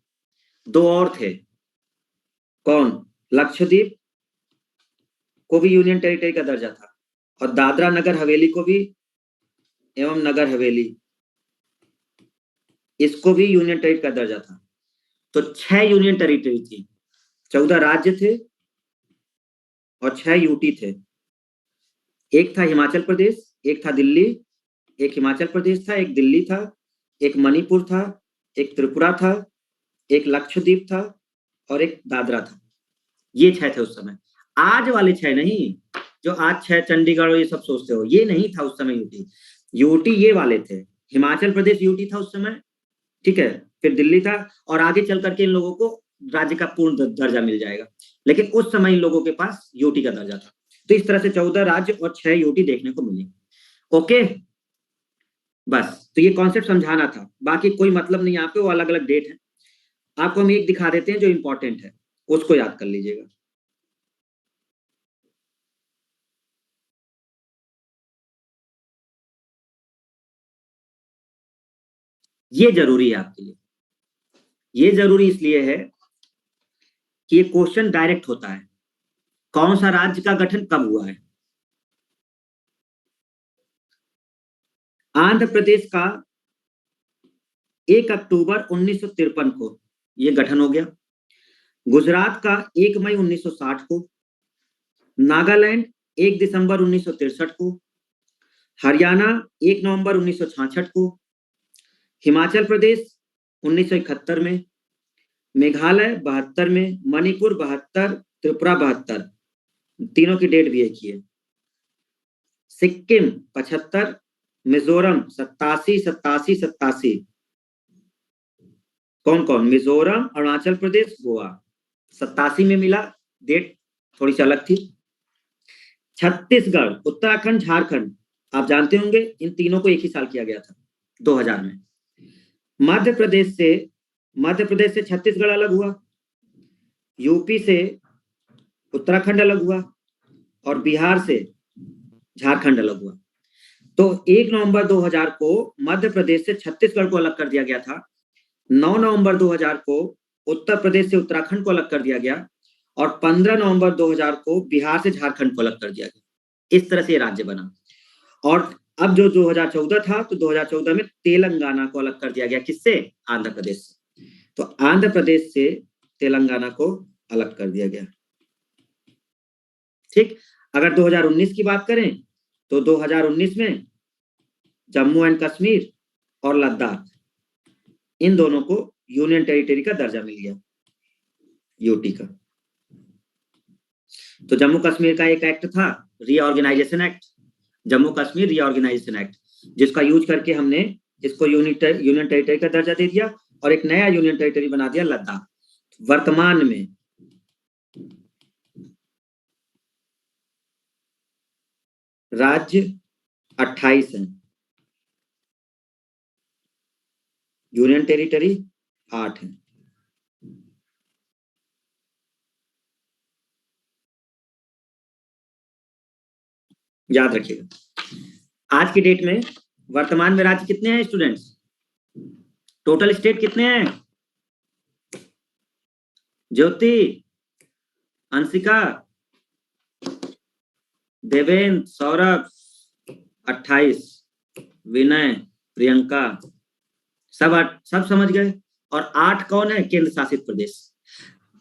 दो और थे, कौन? लक्षद्वीप को भी यूनियन टेरिटरी का दर्जा था, और दादरा नगर हवेली को भी, एवं नगर हवेली, इसको भी यूनियन टेरिटरी का दर्जा था। तो 6 यूनियन टेरिटरी थी, 14 राज्य थे और 6 यूटी थे। एक था हिमाचल प्रदेश, एक था दिल्ली, एक हिमाचल प्रदेश था, एक दिल्ली था, एक मणिपुर था, एक त्रिपुरा था, एक लक्षद्वीप था और एक दादरा था। ये 6 थे उस समय। आज वाले 6 नहीं, जो आज 6 चंडीगढ़ और ये सब सोचते हो, ये नहीं था उस समय यूटी। यूटी ये वाले थे, हिमाचल प्रदेश यूटी था उस समय, ठीक है, फिर दिल्ली था, और आगे चल करके इन लोगों को राज्य का पूर्ण दर्जा मिल जाएगा, लेकिन उस समय इन लोगों के पास यूटी का दर्जा था। तो इस तरह से 14 राज्य और 6 यूटी देखने को मिले। ओके, बस तो ये कॉन्सेप्ट समझाना था, बाकी कोई मतलब नहीं यहाँ पे, वो अलग अलग डेट है। आपको हम एक दिखा देते हैं जो इंपॉर्टेंट है, उसको याद कर लीजिएगा। ये जरूरी है आपके लिए, ये जरूरी इसलिए है कि ये क्वेश्चन डायरेक्ट होता है, कौन सा राज्य का गठन कब हुआ है। आंध्र प्रदेश का 1 अक्टूबर 1953 को ये गठन हो गया, गुजरात का 1 मई 1960 को, नागालैंड 1 दिसंबर 1963 को, हरियाणा 1 नवंबर 1966 को, हिमाचल प्रदेश 1971 में, मेघालय 72 में, मणिपुर 72, त्रिपुरा 72, तीनों की डेट भी एक ही है, सिक्किम 75, मिजोरम 87, 87, 87, कौन कौन? मिजोरम, अरुणाचल प्रदेश, गोवा 87 में मिला, डेट थोड़ी सी अलग थी। छत्तीसगढ़, उत्तराखंड, झारखंड, आप जानते होंगे इन तीनों को एक ही साल किया गया था, 2000 में। मध्य प्रदेश से छत्तीसगढ़ अलग हुआ, यूपी से उत्तराखंड अलग हुआ, और बिहार से झारखंड अलग हुआ। तो 1 नवंबर 2000 को मध्य प्रदेश से छत्तीसगढ़ को अलग कर दिया गया था, 9 नवंबर 2000 को उत्तर प्रदेश से उत्तराखंड को अलग कर दिया गया, और 15 नवंबर 2000 को बिहार से झारखंड को अलग कर दिया गया। इस तरह से राज्य बना। और अब जो 2014 था, तो 2014 में तेलंगाना को अलग कर दिया गया, किससे? आंध्र प्रदेश से। तो आंध्र प्रदेश से तेलंगाना को अलग कर दिया गया। ठीक, अगर 2019 की बात करें तो 2019 में जम्मू एंड कश्मीर और लद्दाख, इन दोनों को यूनियन टेरिटरी का दर्जा मिल गया, यूटी का। तो जम्मू कश्मीर का एक एक्ट था, reorganisation act, Jammu Kashmir reorganisation act, जिसका यूज करके हमने इसको यूनियन टेरिटरी का दर्जा दे दिया, और एक नया यूनियन टेरिटरी बना दिया, लद्दाख। वर्तमान में राज्य 28 हैं, यूनियन टेरिटरी 8 है। याद रखिएगा। आज की डेट में वर्तमान में राज्य कितने हैं स्टूडेंट्स? टोटल स्टेट कितने हैं? ज्योति, अंशिका, देवेंद्र, सौरभ, 28, विनय, प्रियंका, सब समझ गए। और 8 कौन है? केंद्र शासित प्रदेश।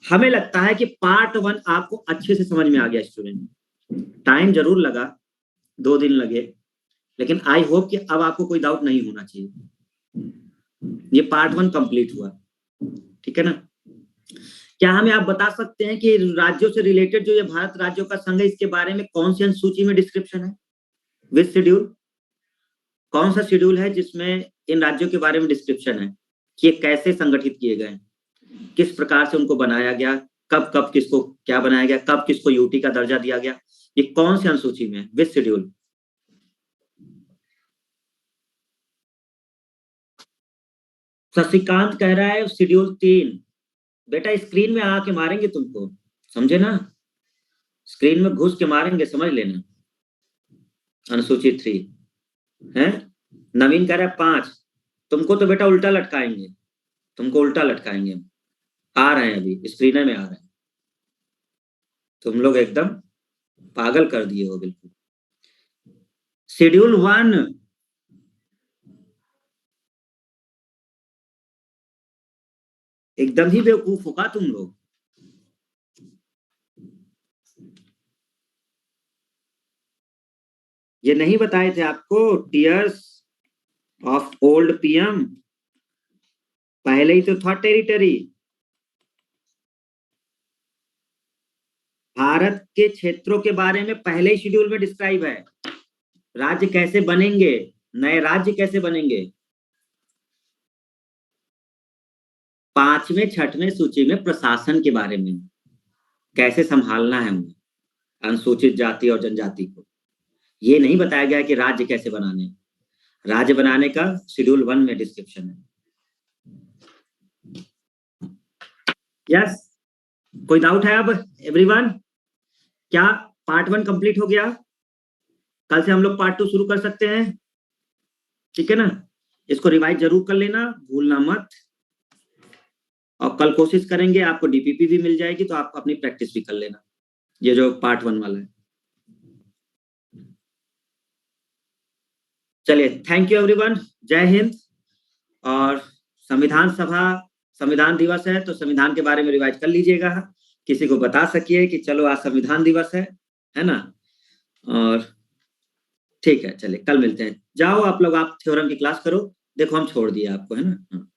हमें लगता है कि पार्ट 1 आपको अच्छे से समझ में आ गया स्टूडेंट। टाइम जरूर लगा, 2 दिन लगे, लेकिन आई होप कि अब आपको कोई डाउट नहीं होना चाहिए। ये पार्ट 1 कंप्लीट हुआ, ठीक है ना? क्या हमें आप बता सकते हैं कि राज्यों से रिलेटेड जो ये भारत राज्यों का संघ है, इसके बारे में कौन सी अनुसूची में डिस्क्रिप्शन है? विच शेड्यूल? कौन सा शेड्यूल है जिसमें इन राज्यों के बारे में डिस्क्रिप्शन है कि ये कैसे संगठित किए गए, किस प्रकार से उनको बनाया गया, कब कब किसको क्या बनाया गया, कब किसको यूटी का दर्जा दिया गया, ये कौन सी अनुसूची में? विच शेड्यूल? शशिकांत कह रहा है शेड्यूल 3। बेटा स्क्रीन में आके मारेंगे तुमको, समझे ना? स्क्रीन में घुस के मारेंगे, समझ लेना। अनुसूची 3 है। नवीन कह रहा है 5। तुमको तो बेटा उल्टा लटकाएंगे, तुमको उल्टा लटकाएंगे। आ रहे हैं अभी स्क्रीन में आ रहे हैं। तुम लोग एकदम पागल कर दिए हो बिल्कुल। शेड्यूल 1 एकदम ही बेवकूफ होगा तुम लोग। ये नहीं बताए थे आपको टीयर्स ऑफ ओल्ड पीएम? पहले ही तो था टेरिटरी। भारत के क्षेत्रों के बारे में पहले ही शेड्यूल में डिस्क्राइब है। राज्य कैसे बनेंगे, नए राज्य कैसे बनेंगे। 5वें 6वें सूची में प्रशासन के बारे में कैसे संभालना है उन्हें, अनुसूचित जाति और जनजाति को। ये नहीं बताया गया कि राज्य कैसे बनाने। राज्य बनाने का शेड्यूल 1 में डिस्क्रिप्शन है। यस, कोई डाउट है अब एवरीवन? क्या पार्ट 1 कंप्लीट हो गया? कल से हम लोग पार्ट 2 शुरू कर सकते हैं, ठीक है ना? इसको रिवाइज जरूर कर लेना, भूलना मत। और कल कोशिश करेंगे आपको डीपीपी भी मिल जाएगी, तो आप अपनी प्रैक्टिस भी कर लेना, ये जो पार्ट 1 वाला है। चलिए, थैंक यू एवरीवन, जय हिंद। और संविधान सभा, संविधान दिवस है तो संविधान के बारे में रिवाइज कर लीजिएगा। किसी को बता सकिए कि चलो आज संविधान दिवस है ना? और ठीक है, चलिए कल मिलते हैं। जाओ आप लोग, आप थ्योरम की क्लास करो। देखो हम छोड़ दिए आपको, है ना?